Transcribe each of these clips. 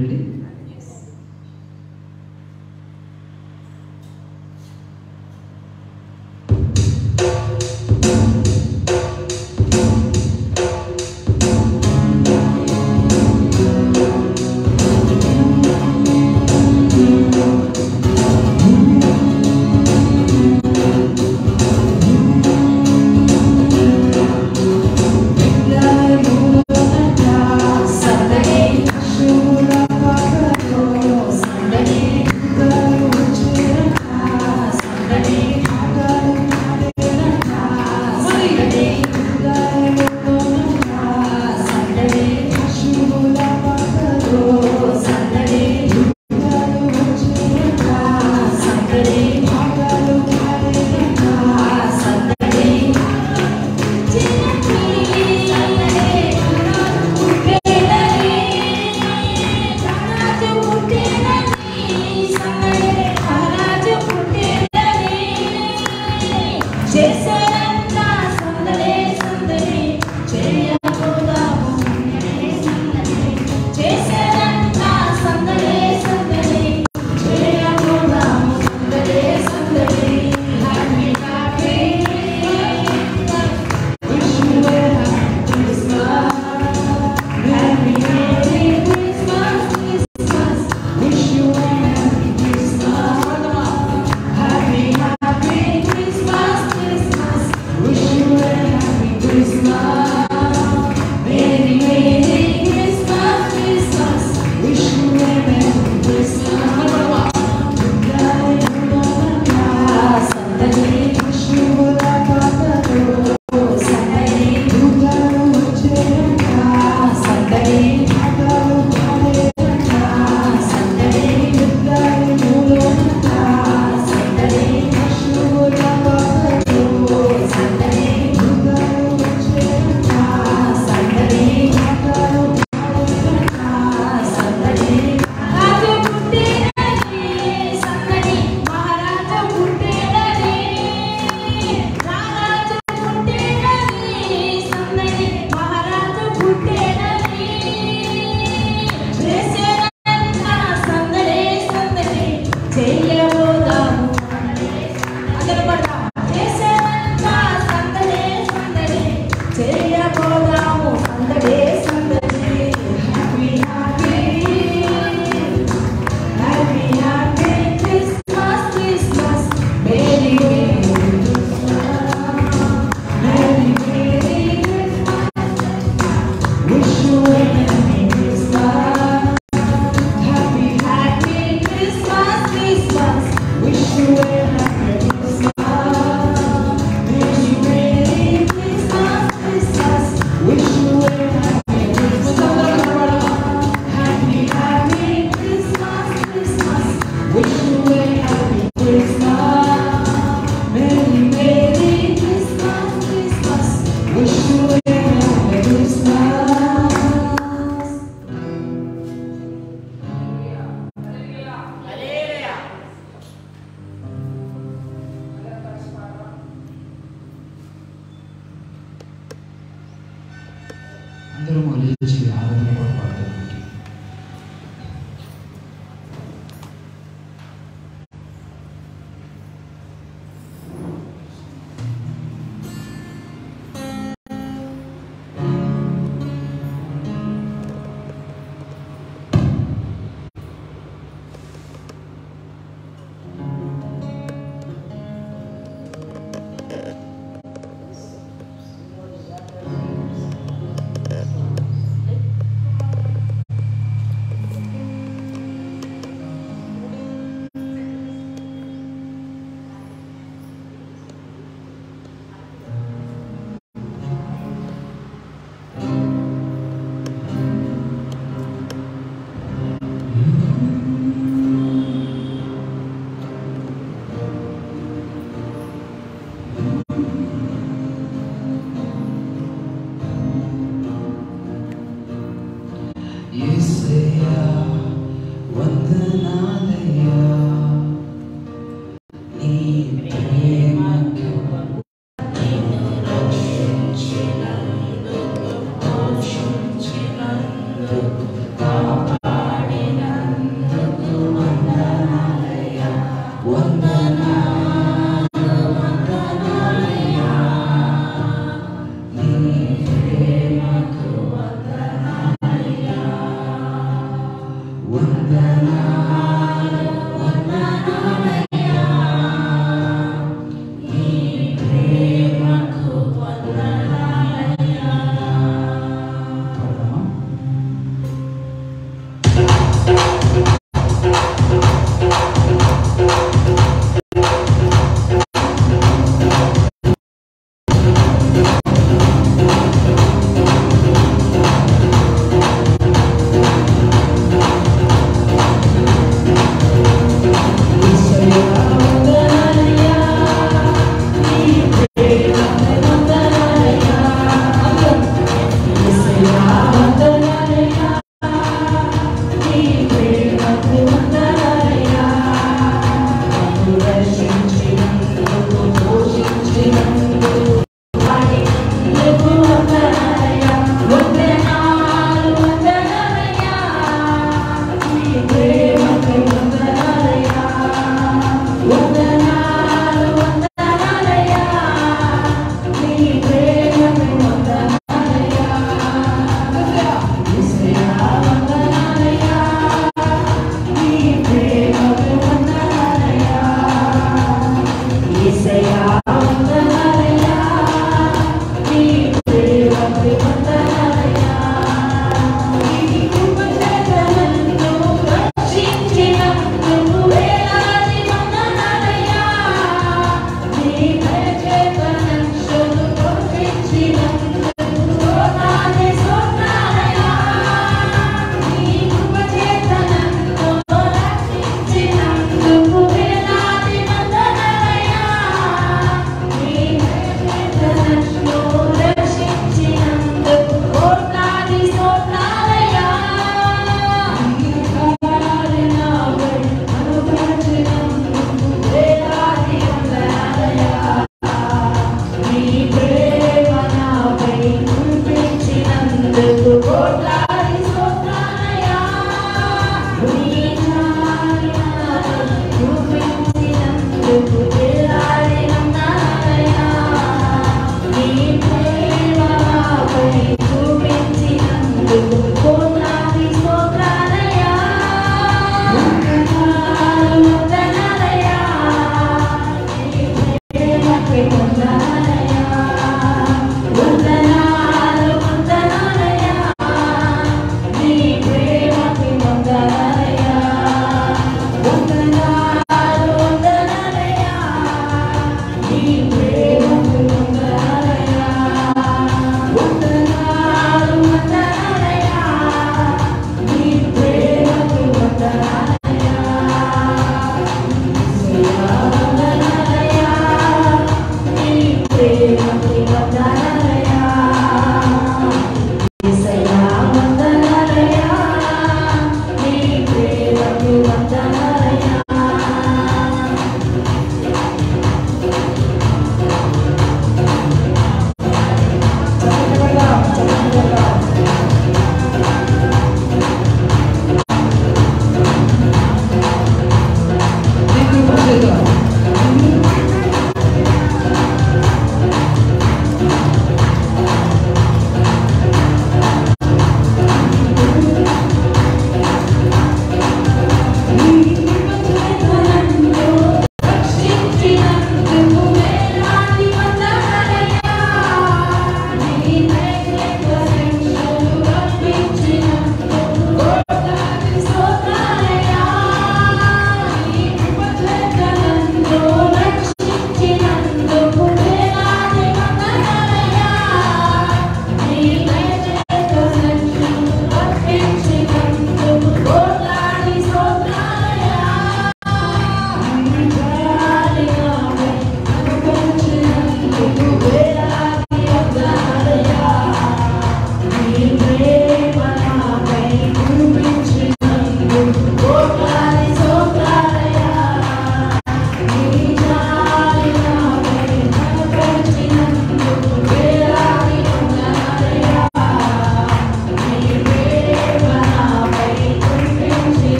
ready? Sunday,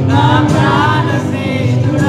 నా ప్రాణ స్నేహితుడా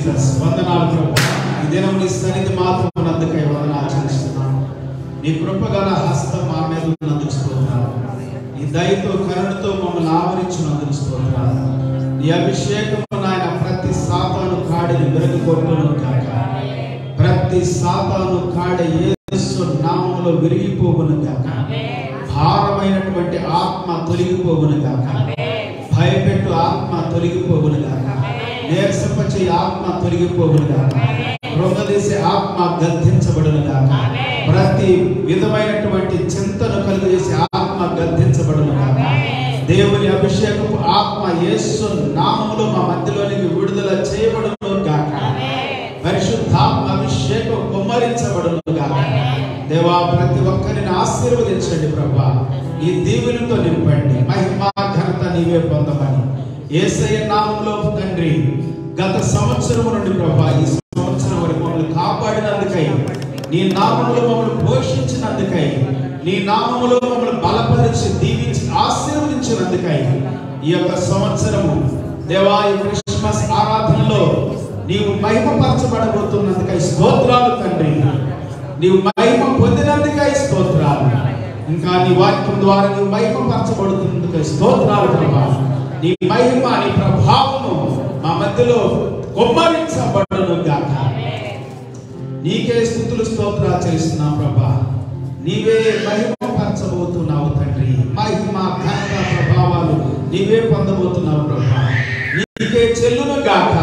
జీసస్. వందనాలు ప్రభువా. ఈ దినం నీ సన్నిధి మాత్రం అందుకై వందనాలు చెల్లిస్తున్నాను. నీ కృపగల హస్తం మా మీద ఉన్నందుకు స్తోత్రాలు. నీ దయతో కరుణతో మమ్మల్ని ఆవరించినందుకు స్తోత్రాలు. నీ అభిషేకము నాయన ప్రతి సాతాను కాడిని విరగొట్టును గాక. ప్రతి సాతాను కాడి యేసు నామములో విరిగిపోవును గాక. భారమైనటువంటి ఆత్మ తొలగిపోవును గాక. భయపెట్టు ఆత్మ తొలగిపోవును గాక. నీరసపచే ఆత్మ తొలగిపోవును గాక. కృంగదీసే ఆత్మ గద్దించబడును గాక. ప్రతి విధమైనటువంటి చింతను కలిగజేసే ఆత్మ గద్దించబడును గాక. దేవుని అభిషేకపు ఆత్మ యేసు నామములో మా మధ్యలోనికి విడుదల చేయబడును గాక. పరిశుద్ధాత్మ అభిషేకం కుమ్మరించబడును గాక. దేవా, ప్రతి ఒక్కరిని ఆశీర్వదించండి ప్రభా. ఈ దీవెనతో నింపండి. మహిమ ఘనత నీవే పొందమని యేసయ్య నామములో తండ్రి, గత సంవత్సరం నుండి ప్రభా ఈ సంవత్సరం వరకు మమ్మల్ని కాపాడినందుకై, నీ నామములో మమ్మల్ని పోషించినందుకై, నీ నామములో మమ్మల్ని బలపరిచి దీవించి ఆశీర్వదించినందుకై ఈ యొక్క సంవత్సరము దేవా, ఈ క్రిస్మస్ ఆరాధనలో నీవు మహిమపరచబడబోతున్నందుకై స్తోత్రాలు తండ్రి. నీవు మహిమ పొందినందుకై స్తోత్రాలు. ఇంకా నీ వాక్యం ద్వారా నీవు మహిమపరచబడుతున్నందుకై స్తోత్రాలు ప్రభా. నీ మహిమ, నీ ప్రభావము మా మధ్యలో కుమ్మరించబడును గాక. నీకే స్తుతులు స్తోత్రాలు చెల్లిస్తున్నాం ప్రభా. నీవే మహిమపరచబోతున్నావు తండ్రి. మహిమ ఘనత ప్రభావాలు నీవే పొందబోతున్నావు ప్రభా. నీకే చెల్లును గాక.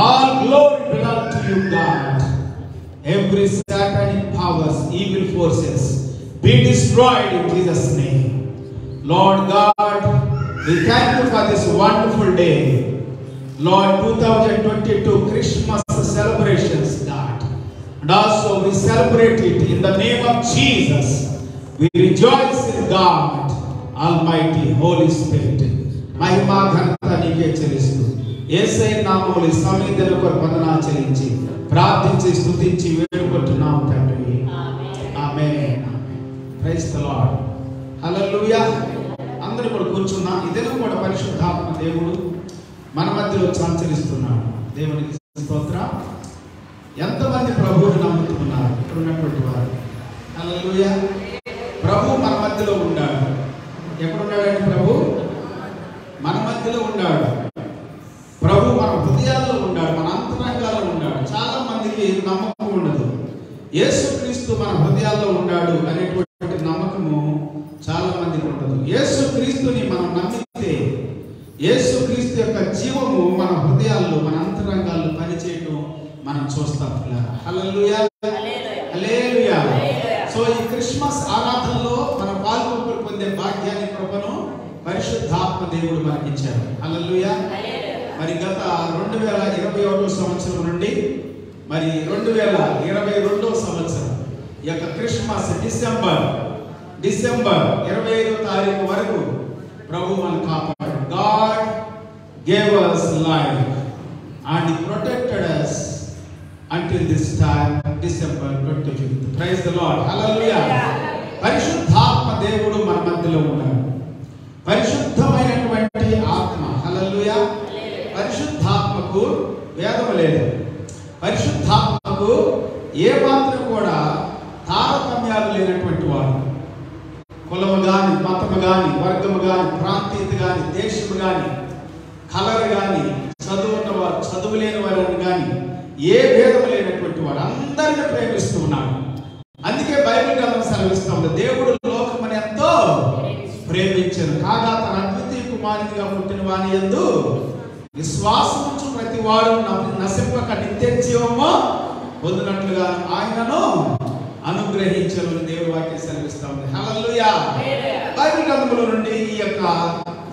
All glory belongs to you, God. Every satanic powers, evil forces, be destroyed in Jesus' name. Lord God, we thank you for this wonderful day. Lord, 2022 Christmas celebrations, God. And also we celebrate it in the name of Jesus. We rejoice in God, Almighty, Holy Spirit. Mahima ghanta nike చెల్లిస్తూ యేసయ్య నామములో సమీధల కొరకు వందనాలు చెల్లించి ప్రార్థించి స్తుతించి వేడుకుంటున్నాం తండ్రి. ఆమేన్. Praise the lord. హల్లెలూయా. అందరూ కూడా కూర్చున్నాం. ఇదేనా కూడా పరిశుద్ధాత్మ దేవుడు మన మధ్యలో సంచరిస్తున్నాడు. దేవునికి స్తోత్రం. ఎంతమంది ప్రభువుని నమ్ముతున్నారు ఇక్కడ ఉన్నటువంటి వారు? హల్లెలూయా. ప్రభు మన మధ్యలో ఉన్నాడు. ఎక్కడున్నాడండి ప్రభు? మన మధ్యలో ఉన్నాడు. ప్రభు మన హృదయాల్లో ఉన్నాడు, మన అంతరంగాల్లో ఉన్నాడు. చాలా మందికి నమ్మకం ఉండదు. యేసుక్రీస్తు మన హృదయాల్లో ఉన్నాడు అనేటువంటి నమ్మకము చాలా మందికి ఉండదు. యేసుక్రీస్తుని మనం నమ్మితే యేసుక్రీస్తు యొక్క జీవము మన హృదయాల్లో, మన అంతరంగాల్లో పనిచేయడం మనం చూస్తాం. హల్లెలూయా, హల్లెలూయా. సో ఈ క్రిస్మస్ ఆరాధనలో మన పాల్గొని పొందే భాగ్యాన్ని, కృపను పరిశుద్ధాత్మ దేవుడు మనకిచ్చారు. హల్లెలూయా. మరి గత 2021 సంవత్సరం నుండి మరి 2022 సంవత్సరం ఈ యొక్క క్రిస్మస్ డిసెంబర్ 25వ తారీఖు వరకు ప్రభు మనల్ని కాపాడాడు. God gave us life and he protected us until this time, December 25th. Praise the Lord. Hallelujah. పరిశుద్ధాత్మ దేవుడు మన మధ్యలో ఉన్నాడు. పరిశుద్ధమైనటువంటి ఆత్మ. హల్లెలూయా. పరిశుద్ధాత్మకు భేదం లేదు. పరిశుద్ధాత్మకు ఏ మాత్రం కూడా తారతమ్యాలు లేనటువంటి వాడు. కులము కానీ, మతము కానీ, వర్గము కానీ, ప్రాంతీయత కానీ, దేశము కానీ, కలర్ కానీ, చదువున్నవారు, చదువు లేని వారిని కానీ ఏ భేదం లేనటువంటి వాడు అందరిని ప్రేమిస్తూ ఉన్నాడు. అందుకే బైబిల్ గ్రంథం సెలవిస్తుంది, దేవుడు లోకమును ఎంతో ప్రేమించారు కాగా తన అద్వితీయ కుమారునిగా పుట్టిన వాని యందు విశ్వాసముంచు ప్రతి వాడు నశింపక నిత్య జీవము పొందినట్లుగా ఆయనను అనుగ్రహించాలని దేవుని వాక్యం సెలవిస్తా ఉంది. హల్లెలూయా. బైబిల్ గ్రంథంలో నుండి ఈ యొక్క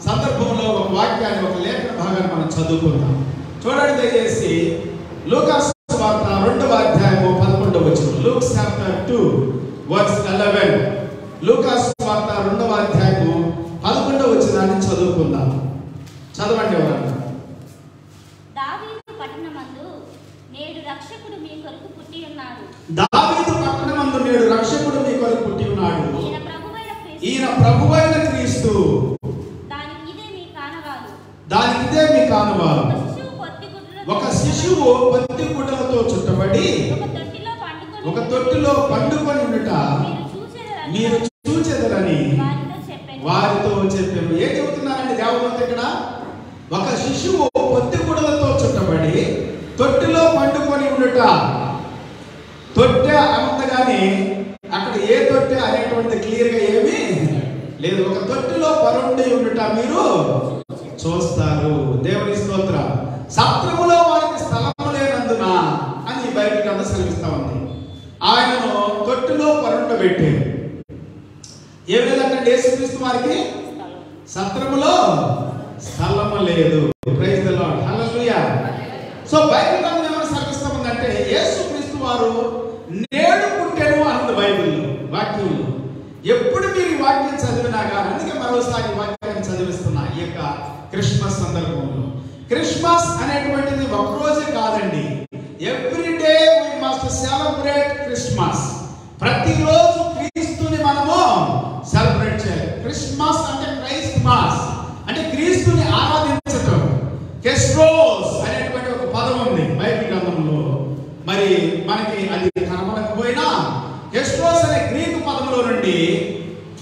సందర్భంలో ఒక వాక్యాన్ని, ఒక లేఖన భాగాన్ని మనం చదువుకుందాం. చూడండి దయచేసి లూకా సువార్త 2వ అధ్యాయము 11వ వచనం. Luke chapter 2 verse 11. లూకా సువార్త 2వ అధ్యాయము 11వ వచనాన్ని చదువుకుందాం. చదవండి ఎవరన్నా. దావీదు పట్టణమందు నేడు రక్షకుడు మీ కొరకు పుట్టి ఉన్నాడు. దావీదు పట్టణమందు నేడు రక్షకుడు మీ కొరకు పుట్టి ఉన్నాడు. ఈయన ప్రభువైన క్రీస్తు. దానికి ఇదే మీ కానవాలు. ఒక శిశువు శిశువు పత్తి గుడ్డలతో చుట్టబడి ఒక తొట్టిలో పండుకొని ఉండుట మీరు చూచెదరని వారితో చెప్పాను. ఏం చెబుతున్నారండి దేవదూత ఇక్కడ? ఒక శిశువు పత్తి గుడ్డలతో చుట్టబడి తొట్టిలో పండుకొని ఉండుట. తొట్టె అంతగాని అక్కడ ఏ తొట్టె అనేటువంటి క్లియర్ గా ఏమీ లేదు. ఒక తొట్టిలో పరుండి ఉండుట మీరు చూస్తారు. దేవుని స్తోత్రం. సత్రములో వారికి స్థలము లేనందున అని బైబిల్ అంతా సెలవిస్తా ఉంది. ఆయనను తొట్టిలో పరుండబెట్టారు. ఏ విధంగా యేసుక్రీస్తు వారికి సత్రములో స్థలము లేదు. Praise the lord, hallelujah. So Bible అంతా ఏమైనా సెలవిస్తా ఉందంటే యేసుక్రీస్తు వారు నేడు పుట్టెను అన్నది బైబిల్లో, వాక్యంలో. ఎప్పుడు మీరు ఈ వాక్యం చదివినా కానీ, అందుకే మరోసారి ఈ వాక్యాన్ని చదివిస్తున్నా ఈ యొక్క క్రిస్మస్ సందర్భంలో. క్రిస్మస్ అనేటువంటిది ఒకరోజే కాదండి. Every day we must celebrate Christmas. ప్రతిరోజు క్రీస్తుని మనము సెలబ్రేట్ చేయాలి. క్రిస్మస్ అంటే క్రైస్ట్ మాస్ అంటే క్రీస్తుని ఆరాధించటం. కెస్ట్రోస్ అనేటువంటి ఒక పదం ఉంది బైబిల్ గ్రంథంలో. మరి మనకి అది కనబడకపోయినా కెస్ట్రోస్ అనే గ్రీకు పదంలో నుండి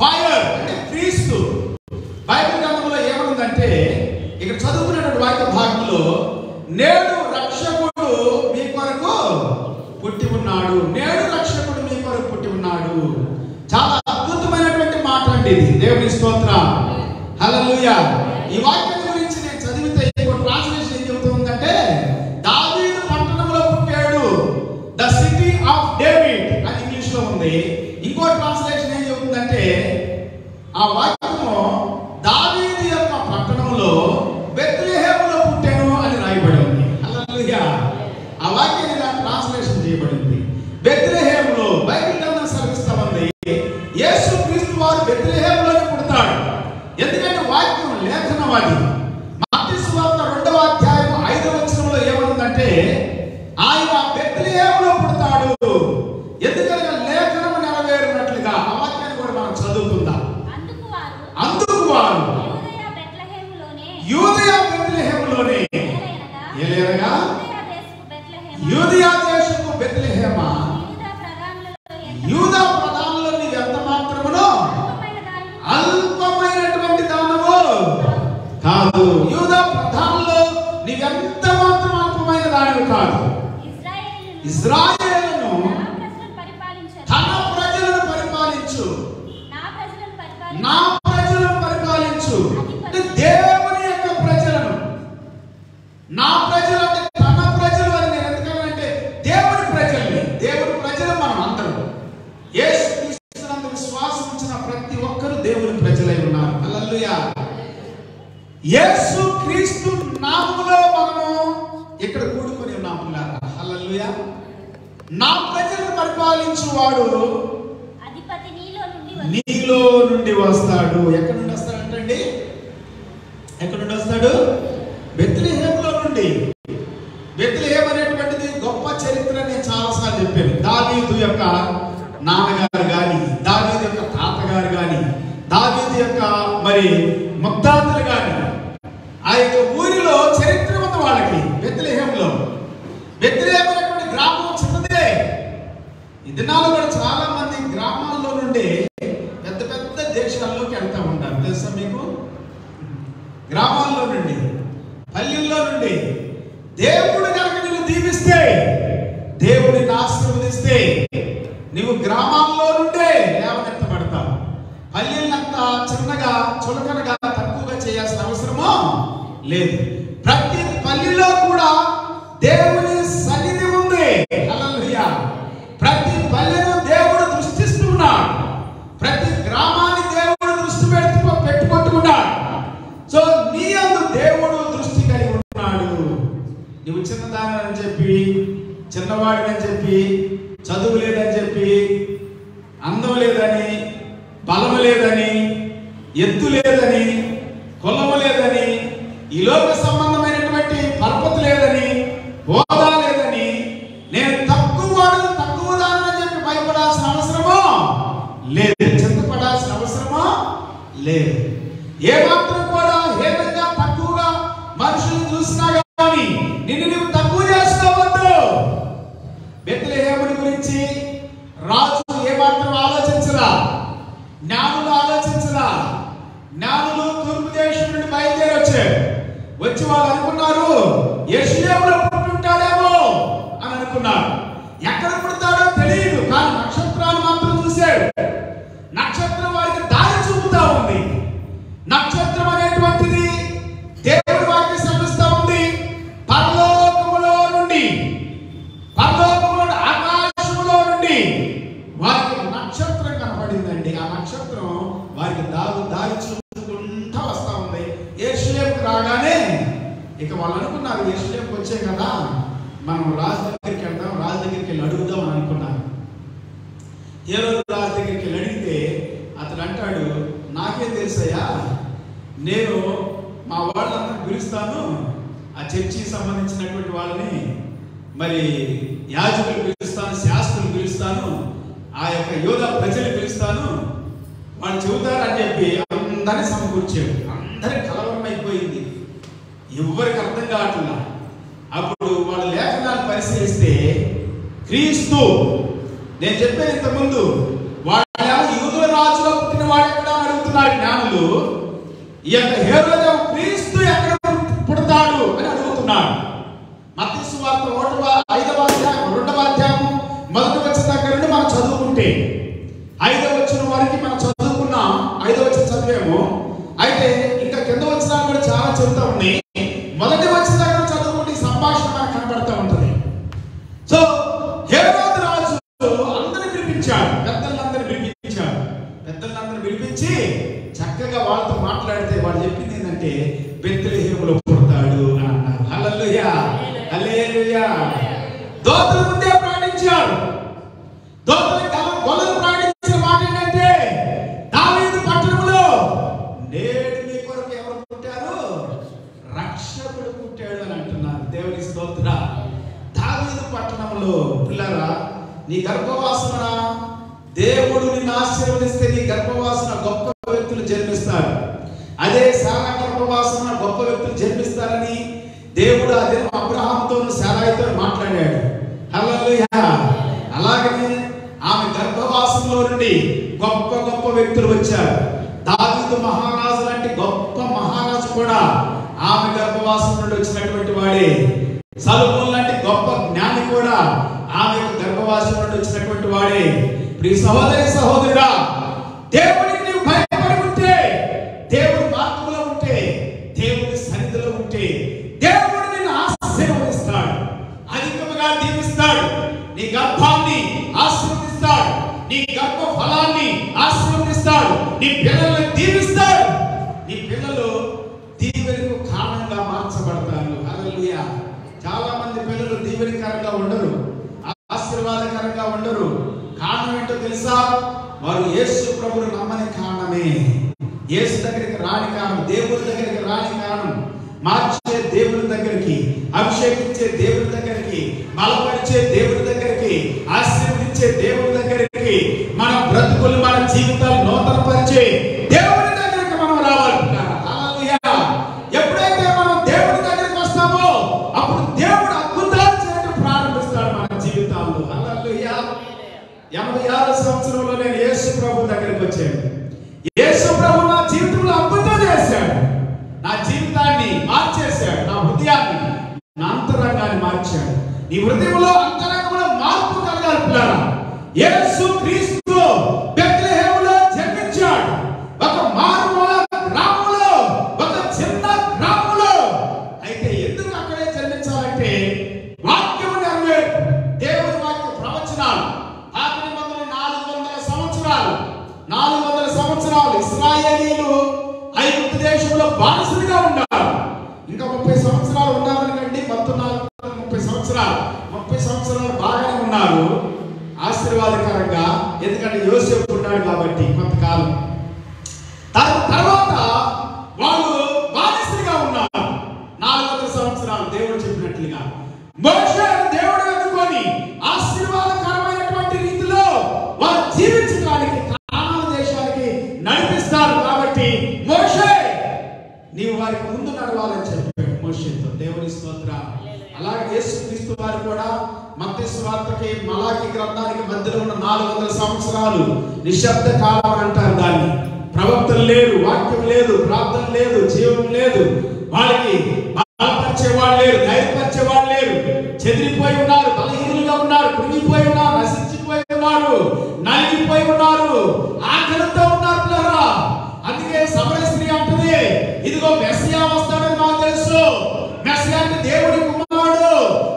ఫైర్ అంటే క్రీస్తు. బైబిల్ గ్రంథంలో ఏమనుందంటే ఇక్కడ చదువుకున్నటువంటి వాక్య భాగంలో నేడు రక్షకుడు మీ కొరకు పుట్టి ఉన్నాడు, నేడు రక్షకుడు మీ కొరకు పుట్టి ఉన్నాడు. చాలా అద్భుతమైనటువంటి మాట అండి ఇది. దేవుని స్తోత్రం, హల్లెలూయా. ఈ వాక్యం గురించి నేను చదివితే ఇంకో ట్రాన్స్లేషన్ ఏం చెబుతుందంటే దావీదు పట్టణంలో పుట్టాడు, ద సిటీ ఆఫ్ డేవిడ్ అని ఇంగ్లీష్ లో ఉంది. ఇంకో ట్రాన్స్లేషన్ ఏం చెబుతుందంటే ఆ వాక్యము దావీదు యొక్క పట్టణంలో బెత్లెహేములో పుట్టాను అని రాయబడి ఉంది. హల్లెలూయా. ఆ వాక్యం ఇలా ట్రాన్స్లేషన్ చేయబడింది. బెత్లెహేములో బైబిల్ గ్రంథం సెలవిస్తా ఉంది యేసుక్రీస్తు వారు బెత్లెహేములోనే పుడతాడు. ఎందుకంటే వాక్యం లేఖనవాది. మత్తయి సువార్త 2వ అధ్యాయం 5వ వచనంలో ఏమనుందంటే ఆయన బెత్లెహేములో పుడతాడు. ఎందుకనగా లేఖనము నెరవేరినట్లుగా ఆ వాక్యాన్ని కూడా మనం చదువుకుందాం. అందుకు వారు యూదయ బెత్లెహేములోనే ఏలయనగా యూదయ దేశపు బెత్లెహేమా యూదా ప్రధానులో నీవు ఎంత మాత్రమునో అల్పమైనటువంటి దానము కాదు. యూదా ప్రధానులో నీవెంత మాత్రం అల్పమైన దానివి కాదు. ఇశ్రాయేలును తన ప్రజలను పరిపాలించు, నా ప్రజలను పరిపాలించు. దేవుని యొక్క ప్రజలను, నా ప్రజలు అంటే తన ప్రజలు అని నేను ఎందుకంటే దేవుని ప్రజల్ని, దేవుని ప్రజలు మనం అందరం. యేసుక్రీస్తునందు విశ్వాసం ఉంచిన ప్రతి ఒక్కరు దేవుని ప్రజలై ఉన్నారు. హల్లెలూయా. యేసుక్రీస్తు నామములో మనము ఇక్కడ కూడుకొని ఉన్నాము. హల్లెలూయా. నా ప్రజలను పరిపాలించువాడు నీలో నుండి వస్తాడు. ఎక్కడి నుండి వస్తాడంటండి? ఎక్కడి నుండి వస్తాడు? బెత్లెహేములో నుండి. బెత్లెహేం అనేటువంటిది గొప్ప చరిత్ర. నేను చాలాసార్లు చెప్పాను. దావీదు యొక్క నాన్నగారు గాని, దావీదు యొక్క తాతగారు గాని, దావీదు యొక్క మరి ముత్తాతలు గాని ఆ యొక్క ఊరిలో చరిత్ర ఉంది వాళ్ళకి. బెత్లెహేంలో బెత్లెహేం అనేటువంటి గ్రామం చిన్నదే. ఈ దినాల్లో కూడా చాలా మంది గ్రామాల్లో నుండి పెద్ద పెద్ద దేశాల్లోకి వెళ్తా ఉంటారు. తెలుసా మీకు? గ్రామాల్లో నుండి, పల్లెల్లో నుండి దేవుడు కనుక నువ్వు దీవిస్తే, దేవుడిని ఆశీర్వదిస్తే నువ్వు గ్రామాల్లో నుండే లేవనెత్తబడతావు. పల్లెలంతా చిన్నగా చులకనగా తక్కువగా చేయాల్సిన అవసరమో లేదు. ప్రతి పల్లెలో కూడా దేవుని సన్నిధి ఉంది. హల్లెలూయా. ప్రతి పల్లెను దేవుడు దృష్టిస్తున్నాడు. ప్రతి గ్రామాన్ని దేవుడు దృష్టి పెట్టుకుంటున్నాడు. సో నీ అందు దేవుడు దృష్టి కలిగి ఉన్నాడు. నువ్వు చిన్నదానని చెప్పి, చిన్నవాడిని చెప్పి, చదువు లేదని చెప్పి, అందం లేదని, బలము లేదని, ఎత్తు లేదని, కులము లేదని, ఈ లోక సంబంధమైనటువంటి పరపతి లేదని, హోదా లేదని, నేను తక్కువ వాడు తక్కువ దానని చెప్పి భయపడాల్సిన అవసరమో లేదు. చింతపడాల్సిన అవసరమో లేదు. ఏ మాత్రం కూడా హేళనగా తక్కువగా మనుషులు చూసినా కానీ నిన్ను నువ్వు తక్కువ చేసుకో. గురించి రాజు ఏమాత్రం ఆలోచించరా, జ్ఞానులు ఆలోచించరా. జ్ఞానులు తూర్పు దేశం నుండి బయలుదేరి వచ్చి వాళ్ళు అనుకున్నారు యెరూషలేములో పుట్టుంటాడేమో అని అనుకున్నారు. ఎక్కడ పుడతాడో తెలియదు, కానీ నక్షత్రాన్ని మాత్రం చూశాడు. నక్షత్రం వారికి దారి చూపుతా ఉంది. నక్షత్రం అనేటువంటిది దేవుడి వాక్యం శ్రమిస్తా ఉంది. పరలోకములో నుండి ఆకాశములో నుండి వారికి నక్షత్రం కనపడిందండి. ఆ నక్షత్రం వారికి దారి చూపుకుంటా వస్తా ఉంది. యెరూషలేముకు రాగానే ఇక వాళ్ళు అనుకున్నారు యెరూషలేముకు వచ్చే కదా మనం రాజు దగ్గరికి వెళ్దాం, రాజు దగ్గరికి వెళ్ళి అడుగుదాం అని అనుకున్నారు. హేరోదు రాజు దగ్గరికి వెళ్ళి అడిగితే అతడు అంటాడు, నాకేం తెలుసయ్యా, నేను మా వాళ్ళందరూ పిలుస్తాను, ఆ చర్చికి సంబంధించినటువంటి వాళ్ళని, మరి యాజకులు పిలుస్తాను, శాస్త్రులు పిలుస్తాను, ఆ యొక్క యోధ ప్రజలు పిలుస్తాను, వాళ్ళు చెబుతారు అని చెప్పి అందరినీ సమకూర్చాడు. అందరి కలవరం అయిపోయింది, ఎవరికి అర్థం కావట్లా. అప్పుడు వాళ్ళ లేఖనాలు పరిశీలిస్తే క్రీస్తు, నేను చెప్పాను ఇంతకుముందు, వాళ్ళ యూదుల రాజులో పుట్టిన వాడు ఎక్కడ అడుగుతున్నారు జ్ఞానులు. ఈ యొక్క హేరోదు క్రీస్తు ఎక్కడ పుడతాడు అని అడుగుతున్నాడు. మత్తయి సువార్త 5వ అధ్యాయం 2వ అధ్యాయం 1వ వచనం దగ్గర నుండి మనం చదువుకుంటే 5వ వచనం వరకు మనం చదువుకున్నాం. 5వ వచనం చదివాము. అయితే ఇంకా కింద వచనాలు కూడా చాలా చెబుతా ఉన్నాయి. 1వ వచనం దగ్గర చదువుకుంటే సంభాషణ మనకు కనబడతా ఉంటుంది. సో హేరోదు రాజు అందరిని పిలిపించాడు, పెద్దలందరిని పిలిపించి చక్కగా వాళ్ళతో మాట్లాడితే వాళ్ళు చెప్పింది ఏంటంటే బెత్లెహేములో పుడతాడు అని అన్నారు. హల్లెలూయా, హల్లెలూయా. దూతల ముందే ప్రకటించాడు. గొల్లలు ప్రకటించిన మాట ఏంటంటే దావీదు పట్టణంలో నేడు మీ కొరకు ఎవరు పుట్టారు, రక్షకుడు పుట్టాడు అని అంటున్నారు. దేవుని స్తోత్రం. దావీదు పట్టణంలో పిల్లరా, నీ గర్భవాసన దేవుడు నిన్ను ఆశీర్వదిస్తే నీ గర్భవాసన గొప్ప వ్యక్తులు జన్మిస్తారు. అదే శారా గర్భవాసన గొప్ప వ్యక్తులు జన్మిస్తారని దేవుడు అదే అబ్రహాంతో శారాయితో మాట్లాడాడు. హల్లెలూయా. అలాగనే ఆమె గర్భవాసంలో నుండి గొప్ప గొప్ప వ్యక్తులు వచ్చారు. దావీదు మహారాజు లాంటి గొప్ప మహారాజు కూడా ఆమె గర్భవాసం నుండి వచ్చినటువంటి వాడే. సొలొమోను లాంటి గొప్ప జ్ఞాని కూడా ఆమె గర్భవాసం నుండి వచ్చినటువంటి వాడే. ప్రియ సహోదరి సహోదరుడా, దేవుడికి నీవు భయపడి ఉంటే, దేవుడి మార్గంలో ఉంటే, దేవుడి సన్నిధిలో ఉంటే దేవుడు నిన్ను ఆశీర్వదిస్తాడు, అధికముగా దీవిస్తాడు. నీ గర్భాన్ని ఆశీర్వదిస్తాడు, నీ గర్భ ఫలాన్ని ఆశీర్వదిస్తాడు, నీ పిల్లల్ని దీవిస్తాడు. నీ పిల్లలు దీవెనకు కారణంగా మార్చబడతారు. హల్లెలూయా. చాలా మంది పిల్లలు దీవెనకరంగా ఉండరు, ఆశీర్వాదకరంగా ఉండరు. కారణం ఏంటో తెలుసా? వారు యేసు ప్రభువును నమ్మని కారణమే. యేసు దగ్గరికి రాని కారణం, దేవుడి దగ్గరికి రాని కారణం, మార్చే దేవుడి దగ్గరికి, అభిషేకించే దేవుడి దగ్గరికి, బలపరిచే దేవుడి దగ్గరికి, ఆశీర్వదించే దేవుడి దగ్గరికి, మన బ్రతుకులు మన జీవితాలు నూతనపరిచే దేవుడి దగ్గరికి మనం రావాలి. హల్లెలూయా. ఎప్పుడైతే మనం దేవుడి దగ్గరికి వస్తామో అప్పుడు దేవుడు అద్భుతాలు చేయడం ప్రారంభిస్తాడు మన జీవితాల్లో. హల్లెలూయా. 86 సంవత్సరంలో నేను యేసు ప్రభు దగ్గరికి వచ్చాను. యేసు ప్రభు నా జీవితంలో అద్భుతం చేశాడు. నా జీవితాన్ని మార్చేశాడు, నా హృదయాన్ని, నా అంతరంగాన్ని మార్చాడు. నీ హృదయంలో అంతరంగంలో మార్పు కలగాలి పిల్లరా. యేసు క్రీస్తు బెత్లెహేములో జన్మించాడు. ఒక మారుమూల గ్రామంలో, ఒక చిన్న గ్రామంలో. అయితే ఎందుకు అక్కడే జన్మించాలంటే వాక్యం నెరవేరు. దేవుని వాక్య ప్రవచనాలు పాత నిబంధనలో 400 సంవత్సరాలు ఇశ్రాయేలీలు ఐగుప్తు దేశంలో బానిసలుగా ఉన్నారు. ఇంకా 30 సంవత్సరాలు ఉన్నారనుకండి, మొత్తం 30 సంవత్సరాలు బాగానే ఉన్నారు ఆశీర్వాదకరంగా. ఎందుకంటే యోసేపు ఉన్నాడు కాబట్టి కొంతకాలం. తర్వాత వాళ్ళు బానిసలుగా ఉన్నారు 400 సంవత్సరాలు. దేవుడు చెప్పినట్లుగా మోషే దేవుడు అనుకొని ఆశీర్వాదకరమైనటువంటి రీతిలో వారు జీవించడానికి కానాను దేశానికి నడిపిస్తారు. కాబట్టి మోషే నీవు వారికి ముందు నడవాలని చెప్పాడు మోషేతో. దేవుని స్తోత్రం. అలాగే యేసుక్రీస్తు వారు కూడా మత్తయి సువార్తకి మలాకి గ్రంథానికి మధ్యలో ఉన్న 400 సంవత్సరాలు నిశ్శబ్ద కాలం అంటారు దాన్ని. ప్రవక్తలు లేరు, వాక్యం లేదు, ప్రార్థన లేదు, జీవం లేదు, వాళ్ళకి బలపరిచేవాళ్ళు లేరు, ధైర్యపరిచేవాళ్ళు లేరు, చెదిరిపోయి ఉన్నారు, బలహీనులుగా ఉన్నారు, కృంగిపోయి ఉన్నారు, నశించిపోయి ఉన్నారు, నలిగిపోయి ఉన్నారు, ఆకలితో ఉన్నారు పిల్లరా. అందుకే సమరయ స్త్రీ అంటుంది, ఇదిగో మెస్సియా వస్తాడని మాకు తెలుసు, మెస్సియా అంటే దేవుడి కుమారుడు,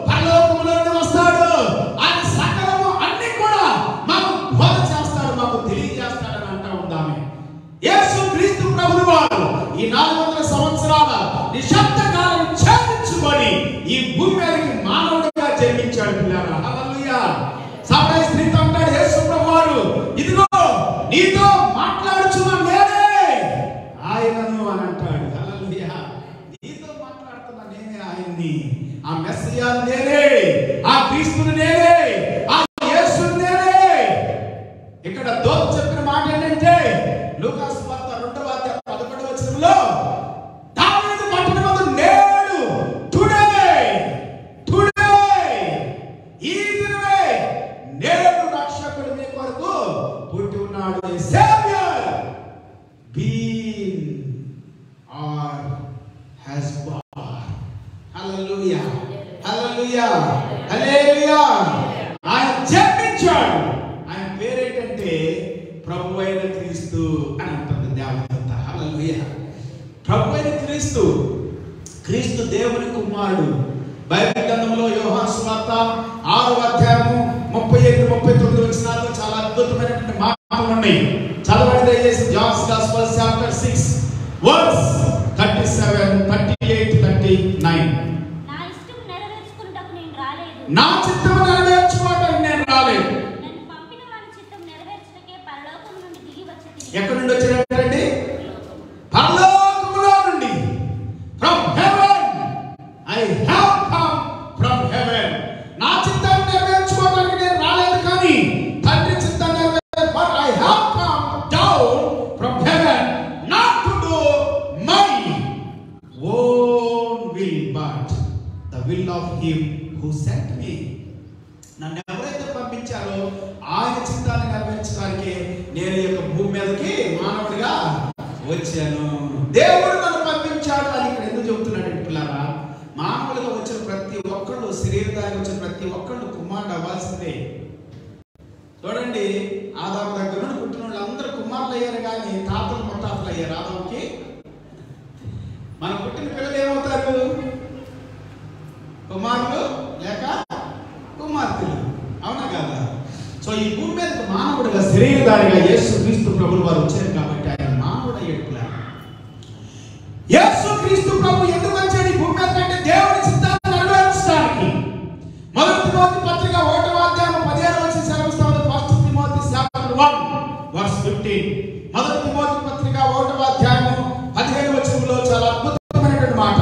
పరలోకములో నుండి వస్తాడు, ఆయన సకలము అన్ని కూడా మాకు బోధ చేస్తాడు, మాకు తెలియజేస్తాడని అంటా ఉందామే. యేసు క్రీస్తు ప్రభువు వారు ఈ 400 సంవత్సరాల నిశ్శబ్ద కాలం ఛేదించుకొని ఈ భూమి మీదకి మానవుడిగా జన్మించాడు పిల్లరా. హల్లెలూయా. సమరయ స్త్రీతో అంటాడు యేసు ప్రభువు వారు, ఇదిగో నీతో మాట్లాడుచున్న నేనే ఆయనను అని అంటాడు. హల్లెలూయా. నీతో మాట్లాడుతున్న నేనే ఆయన్ని, ఆ మెస్సియా నేనే, ఆ క్రీస్తుని నేనే, ఆ యేసుని నేనే. ఇక్కడ దూత చెప్పిన మాట ఏంటంటే లూకా సువార్త 2వ అధ్యాయం 11వ వచనంలో, దావీదు పట్టణమందు నేడు టుడే ఈ దినమే నేడు రక్షకుడు మీ కొరకు పుట్టి ఉన్నాడు. Saviour been or has born. Hallelujah, hallelujah, hallelujah. ఆయన జన్మించాడు. ఆయన పేరేంటంటే ప్రభు అయిన క్రీస్తు అని అంటుంది దేవదూత. హల్లెలూయా. ప్రభు అయిన క్రీస్తు, క్రీస్తు దేవుని కుమారుడు. బైబిల్ గ్రంథంలో యోహాను సువార్త 6వ అధ్యాయము 38, 39 వచనాల్లో చాలా అద్భుతమైనటువంటి మాటలు ఉన్నాయి. చదవండి దయచేసి. John's gospel chapter 6 verse 37, 38, 39. నా ఇష్టం నెరవేర్చుకొనుటకు నేను రాలేదు, నా చిత్తము నెరవేర్చుకోవడానికి నేను రాలేదు. నన్ను పంపిన వాని చిత్తం నెరవేర్చుటకే పరలోకం నుండి దిగి వచ్చి. ఎక్కడి నుండి వచ్చినట్టండి? పరలోకములో నుండి. From heaven I have come from heaven. నా చిత్తాన్ని నెరవేర్చుకోవడానికి నేను రాలేదు, కానీ తండ్రి చిత్తాన్ని నెరవేర్చు. But I have come down from heaven not to do my own will but the will of him who sent me. నన్ను ఎవరైతే పంపించారో ఆయన చిత్తాన్ని నెరవేర్చడానికి నేను ఈ యొక్క భూమి మీదకి మానవుడిగా వచ్చాను. దేవుడు నన్ను పంపించాడు అని ఇక్కడ ఎందుకు చెబుతున్నాడు పిల్లరా? మానవులుగా వచ్చిన ప్రతి ఒక్కళ్ళు, శరీరధారికి వచ్చిన ప్రతి ఒక్కళ్ళు కుమారుడు అవ్వాల్సిందే. చూడండి, ఆదాము దగ్గర నుండి పుట్టిన వాళ్ళు అందరూ కుమారులు అయ్యారు, కానీ తాతలు ముత్తాతలు అయ్యారు. ఆదాముకి మన పుట్టిన పిల్లలు ఏమవుతారు? కుమారులు లేక కుమార్తెలు, అవునా కదా? సో ఈ భూమి మీదకి మానవుడిగా శరీరధారిగా యేసు క్రీస్తు ప్రభువు వారు వచ్చారు కాబట్టి ఆయన మానవుడు అయ్యాడు. యేసు క్రీస్తు ప్రభు ఎందుకు వచ్చాడు ఈ భూమి మీద అంటే దేవుని చిత్తాన్ని నెరవేర్చడానికి. మొదటి తిమోతి పత్రిక 1వ అధ్యాయం 15వ వచనం సెలవిస్తుంది. 1 Timothy chapter 1 verse 15. మొదటి తిమోతి పత్రిక 1వ అధ్యాయం 15వ వచనంలో చాలా అద్భుతమైనటువంటి మాట.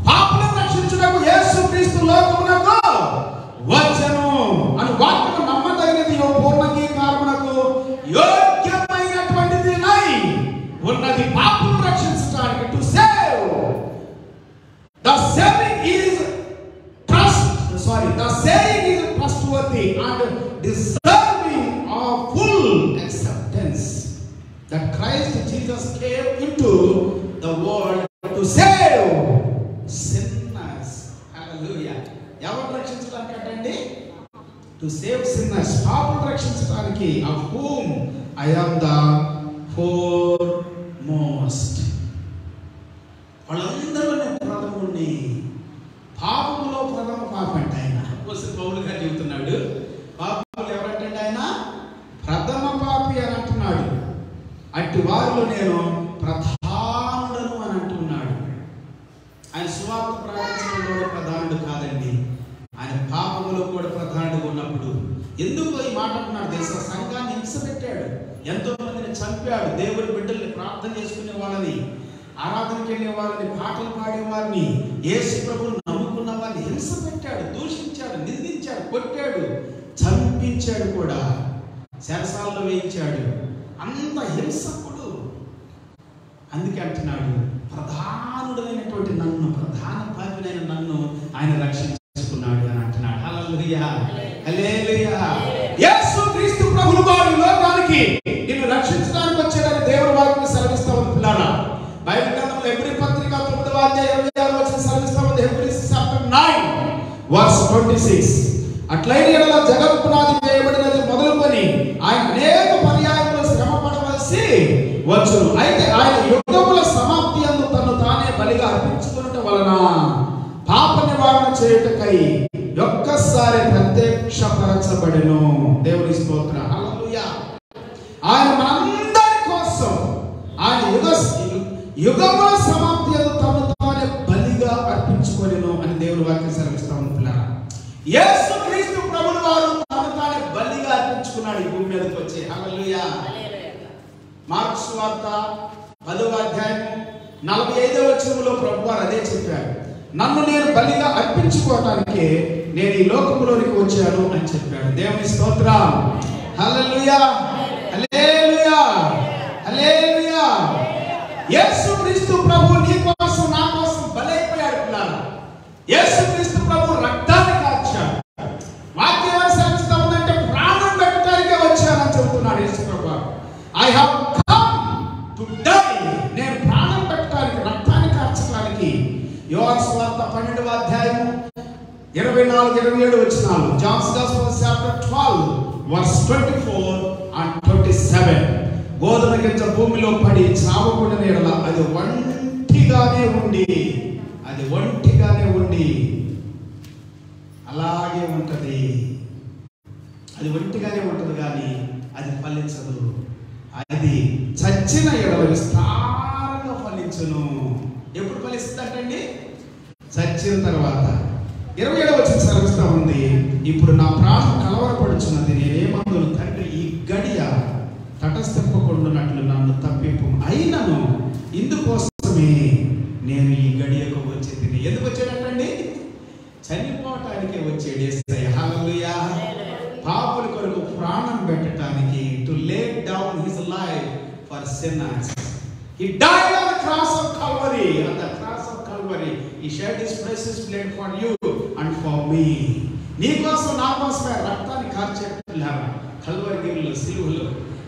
పాపులను రక్షించుటకు యేసు క్రీస్తు లోకమునకు వచ్చెను అని వాక్యము నమ్మదగినది, పూర్ణాంగీకారమునకు యోగ్యమైనటువంటిది ఉన్నది. పాపులను రక్షించడానికి to save. The saving is trustworthy and deserving of full acceptance that Christ Jesus came into the world to save sinners. Hallelujah. ఎవరు రక్షించడానికి అంటండి? టు సేవ్ సిన్నర్స్, పాపులను రక్షించడానికి. of whom I am the foremost. వాళ్ళందరిలోనే ప్రథముని, పాపములో ప్రథమ పాపి అంటే ఆయన పౌలుగా చెబుతున్నాడు. పాపములు ఎవరంటే ఆయన ప్రథమ పాపి అని అంటున్నాడు. అట్టి వారిలో నేను ప్రధానుడను అని అంటున్నాడు. ఆయన సువార్త ప్రకటించడంలో ప్రధానుడు కాదండి, ఆయన పాపములో కూడా ప్రధానుడిగా ఉన్నప్పుడు. ఎందుకు ఈ మాట అంటున్నాడు తెలుసా? సంఘాన్ని హింస పెట్టాడు, ఎంతో మందిని చంపాడు, దేవుని బిడ్డల్ని ప్రార్థన చేసుకునే వాళ్ళని, ఆరాధనకి వెళ్ళే వాళ్ళని, పాటలు పాడే వారిని, యేసు ప్రభువుని నమ్ముకున్న వారిని హింస పెట్టాడు, దూషించాడు, నిందించాడు, కొట్టాడు, చంపించాడు కూడా, చెరసాలలో వేయించాడు. అంత హింసకుడు. అందుకే అంటున్నాడు, ప్రధానుడైనటువంటి నన్ను, ప్రధాన పాపినైన నన్ను ఆయన రక్షించుకున్నాడు అని అంటున్నాడు. హల్లెలూయా. హల్లెలూయా హల్లెలూయా. యేసుక్రీస్తు ప్రభువు వారు ఈ లోకానికి నిన్ను రక్షించడానికి వచ్చాడని దేవుని వాక్యం సెలవిస్తా ఉంది పిల్లరా. బైబిల్ గ్రంథంలో హెబ్రీ పత్రిక 9వ అధ్యాయం 26వ వచనం సెలవిస్తా ఉంది. హెబ్రీస్ చాప్టర్ 9 వర్స్ 26. అట్లైన యెడల జగత్ పునాది వేయబడినది మొదలుకొని ఆయన అనేక పర్యాయములు శ్రమ పడవలసి వచ్చును. అయితే ఆయన యుగముల సమాప్తి యందు తను తానే బలిగా అర్పించుకొనుట వలన పాప నివారణ చేయుటకై ఒక్కసారి ప్రత్యక్షపరచబడెను. దేవుని స్తోత్రం హల్లెలూయా. ఆయన మనందరి కోసం ఆయన యుగముల సమాప్తి యందు తను తానే బలిగా అర్పించుకొనెను అని దేవుని వాక్యం సెలవిస్తా ఉంది పిల్లరా. యేసుక్రీస్తు ప్రభువు వారు తను తానే బలిగా అర్పించుకున్నాడు ఈ భూమి మీదకి వచ్చి. హల్లెలూయా. మార్కు సువార్త 10వ అధ్యాయం 45వ వచనంలో ప్రభువు వారు అదే చెప్పారు. నన్ను నేను బలిగా అర్పించుకోవటానికి నేను ఈ లోకములోనికి వచ్చాను అని చెప్పాడు. దేవుని స్తోత్రం హల్లెలూయా హల్లెలూయా హల్లెలూయా. యేసుక్రీస్తు ప్రభువు నీ కోసం నా కోసం బలైపోయాడు పిల్లలు. యేసుక్రీస్తు ప్రభువు రక్తాన్ని కార్చాడు. వాక్యం సెలవిస్తా ఉందంటే ప్రాణం పెట్టడానికే వచ్చానని చెబుతున్నాడు యేసు ప్రభువు. I have come to die. నేను ప్రాణం పెట్టడానికి రక్తాన్ని కార్చడానికి. యోహాను సువార్త 12వ అధ్యాయం 24-27 వచనాలు. John's gospel chapter 12 verse 24 and 27. గోధుమ గింజ భూమిలో పడి చావకుండా నీడల అది ఒంటిగానే ఉండి అలాగే ఉంటది. అది ఒంటిగానే ఉంటది కానీ అది ఫలించదు. అది చచ్చిన ఎడల విస్తారంగా ఫలించును. ఎప్పుడు ఫలిస్తుందంటండి? చచ్చిన తర్వాత. 27వ వచనం సెలవిస్తా ఉంది. ఇప్పుడు నా ప్రాణం కలవరపడుచున్నది, నేనేమందును తండ్రి ఈ గడియ తటస్థింపకుండానట్లు నన్ను తప్పింపు. అయినను ఇందుకోసమే నేను ఈ గడియకు వచ్చేది. ఎందుకు వచ్చాడంటండి? చనిపోవటానికే వచ్చాడు యేసయ్య. హల్లెలూయా. పాపుల కొరకు ప్రాణం పెట్టడానికి, to lay down his life for sinners. He died on the cross of Calvary. On the cross of Calvary he shed his precious blood for you and for me. నీ కోసం నా కోసమే రక్తాన్ని కార్చేట్టులారా కల్వరి గిరిలో సిలువలో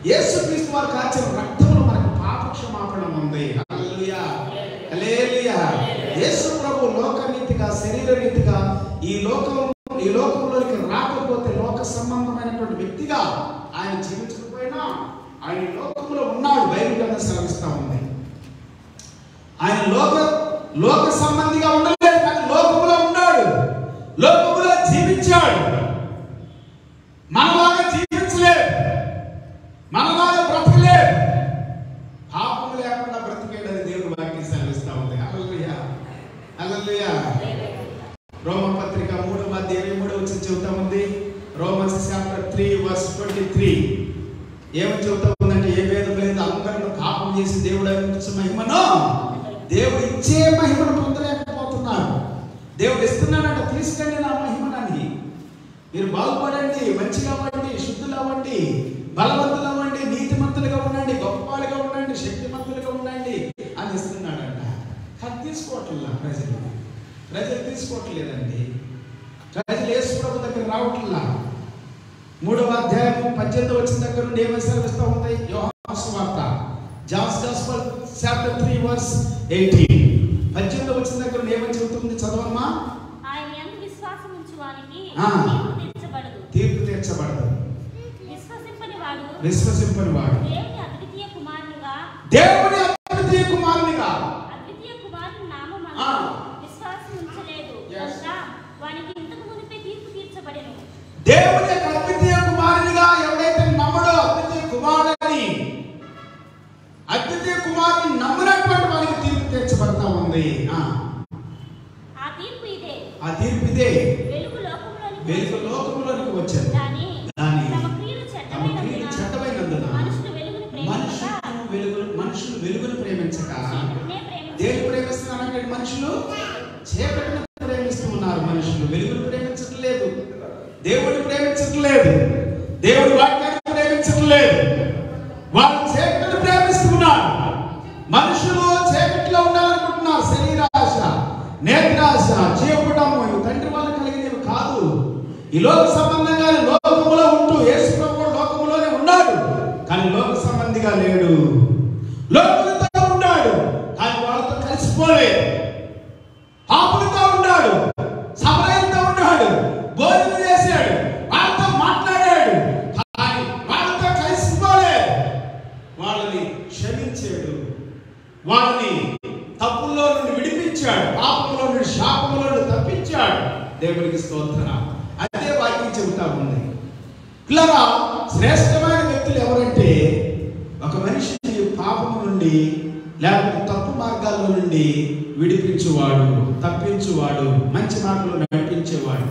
యేసుక్రీస్తు వారు కార్చిన రక్తంలో మనకు పాప క్షమాపణ ఉంది. హల్లెలూయా హల్లెలూయా. యేసు ప్రభు లోకనీతిగా శరీర రీతిగా ఈ లోకంలోనికి రాకపోతే లోక సంబంధమైనటువంటి వ్యక్తిగా ఆయన జీవించకపోయినా ఆయన లోకంలో ఉన్నాడు. బైబిల్ గ్రంథం సెలవిస్తా ఉంది. ఆయన లోక సంబంధిగా ఉండలేదు కానీ లోకములో ఉన్నాడు, లోకములో జీవించాడు. మనలాగా జీవించలేదు, మనలాగా బ్రతకలేదు. పాపం లేకుండా బ్రతికేడని దేవుని వాక్యం సెలవిస్తా ఉంది. హల్లెలూయా హల్లెలూయా. రోమపత్రిక 3వ అధ్యాయం 23వ వచనం చెబుతా ఉంది. రోమన్స్ చాప్టర్ 3 వర్స్ 23 ఏమని చెబుతా ఉందంటే, ఏ భేదం లేదు, అందరూ పాపం చేసి దేవుడు అందించే మహిమను, దేవుడు ఇచ్చే మహిమను పొందలేకపోతున్నారు. దేవుడు ఇస్తున్నాడంట, తీసుకెళ్ళి నా మహిమనని. మీరు బాగుపడండి, మంచిగా అవ్వండి, శుద్ధులు అవ్వండి, బలవంతులు అవ్వండి, నీతిమంతులుగా ఉండండి, గొప్పవాళ్ళుగా ఉండండి, శక్తిమంతులుగా ఉండండి అని ఇస్తున్నాడంట. అది తీసుకోవట్లా ప్రజలు తీసుకోవట్లేదండి. ప్రజలు యేసు ప్రభు దగ్గర రావట్లా. 3వ అధ్యాయం 18వ వచనం దగ్గర నుండి ఏమని సెలవిస్తూ ఉంటాయి? యోహాను సువార్త జాన్స్ గాస్పెల్ చాప్టర్ 3 వర్స్ 18. 18వ వచనం దగ్గర నుండి ఏమని చెబుతుంది? చదవమ్మా. ఆయన యందు విశ్వాసం ఉంచువానికి తీర్పు తీర్చబడదు. విశ్వసింపని వాడు దేవుని అద్వితీయ కుమారునిగా అద్వితీయ కుమారుని నామమున విశ్వాసం ఉంచలేదు కనుక వానికి ఇంతకు మునుపే తీర్పు తీర్చబడెను. దేవుని అద్వితీయ కుమారునిగా ఎవరైతే నమ్మడో, అద్వితీయ కుమారుని నమ్మినటువంటి వారికి తీర్పు తీర్చబడతా ఉంది. ఆ తీర్పు ఇదే. వెలుగు లోకంలోనికి వచ్చారు. మనుషులు వెలుగును ప్రేమించక దేని ప్రేమిస్తున్నారంటే మనుషులు చీకటిని ప్రేమిస్తూ ఉన్నారు. మనుషులు వెలుగును ప్రేమించట్లేదు, దేవుడిని ప్రేమించట్లేదు, దేవుడి వాక్యాన్ని ప్రేమించట్లేదు. వాళ్ళు చీకటిని ప్రేమిస్తున్నారు. మనుషులు చీకటిలో ఉండాలనుకుంటున్నారు. శరీరాశ, నేత్రాశ, జీవపుటము తండ్రి వాళ్ళు కలిగినవి కాదు. ఈ లోక సంబంధంగానే లోకములో ఉంటూ యేసు ప్రభువు లోకములోనే ఉన్నాడు, కానీ లోక సంబంధిగా లేడు. లోకులతో ఉన్నాడు, కానీ వాళ్ళతో కలిసిపోలేదు. పాపులతో ఉన్నాడు, సమరయంతో ఉన్నాడు, భోజనం చేశాడు, వాళ్ళతో మాట్లాడాడు, కానీ వాళ్ళతో కలిసిపోలేదు. వాళ్ళని క్షమించాడు, వాళ్ళని తప్పుల్లో నుండి విడిపించాడు, పాపంలో నుండి శాపంలో నుండి తప్పించాడు. దేవునికి స్తోత్రం. అదే వాక్యం చెబుతా ఉంది. ఇలా శ్రేష్టమైన వ్యక్తులు ఎవరంటే, ఒక మనిషిని పాపము నుండి లేకపోతే తప్పు మార్గాల్లో నుండి విడిపించువాడు, తప్పించువాడు, మంచి మార్గంలో నడిపించేవాడు.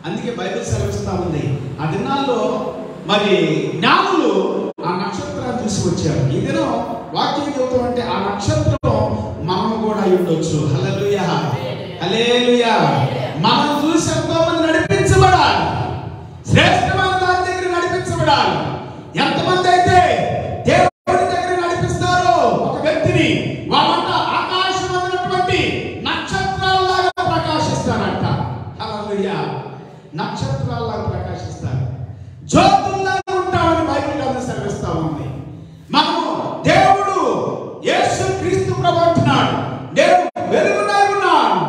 అందుకే బైబిల్ సెలవిస్తా ఉంది, ఆ దినాల్లో మరి జ్ఞానులు ఆ నక్షత్రాన్ని చూసి వచ్చారు. ఈ దినం వాక్యం చెబుతాం అంటే ఆ నక్షత్రం మనం కూడా అయి ఉండొచ్చు. హల్లెలూయా, హల్లెలూయా. మనం చూసి ఎంతో మంది నడిపించబడాలి, శ్రేష్టమైన దాని దగ్గర నడిపించబడాలి. ఎంతమంది అయితే దేవుడి దగ్గర నడిపిస్తారో ఒక వ్యక్తిని, వాళ్ళంతా ఆకాశం అన్నటువంటి నక్షత్రాల్లాగా ప్రకాశిస్తారంట. హల్లెలూయా, నక్షత్రాల్లాగా ప్రకాశిస్తారు, జ్యోతుల్లాగా ఉంటామని బైబిల్ గ్రంథం సెలవిస్తా ఉంది. మనము దేవుడు యేసు క్రీస్తు ప్రభువు అంటున్నాడు, నేను వెలుగునై ఉన్నాను.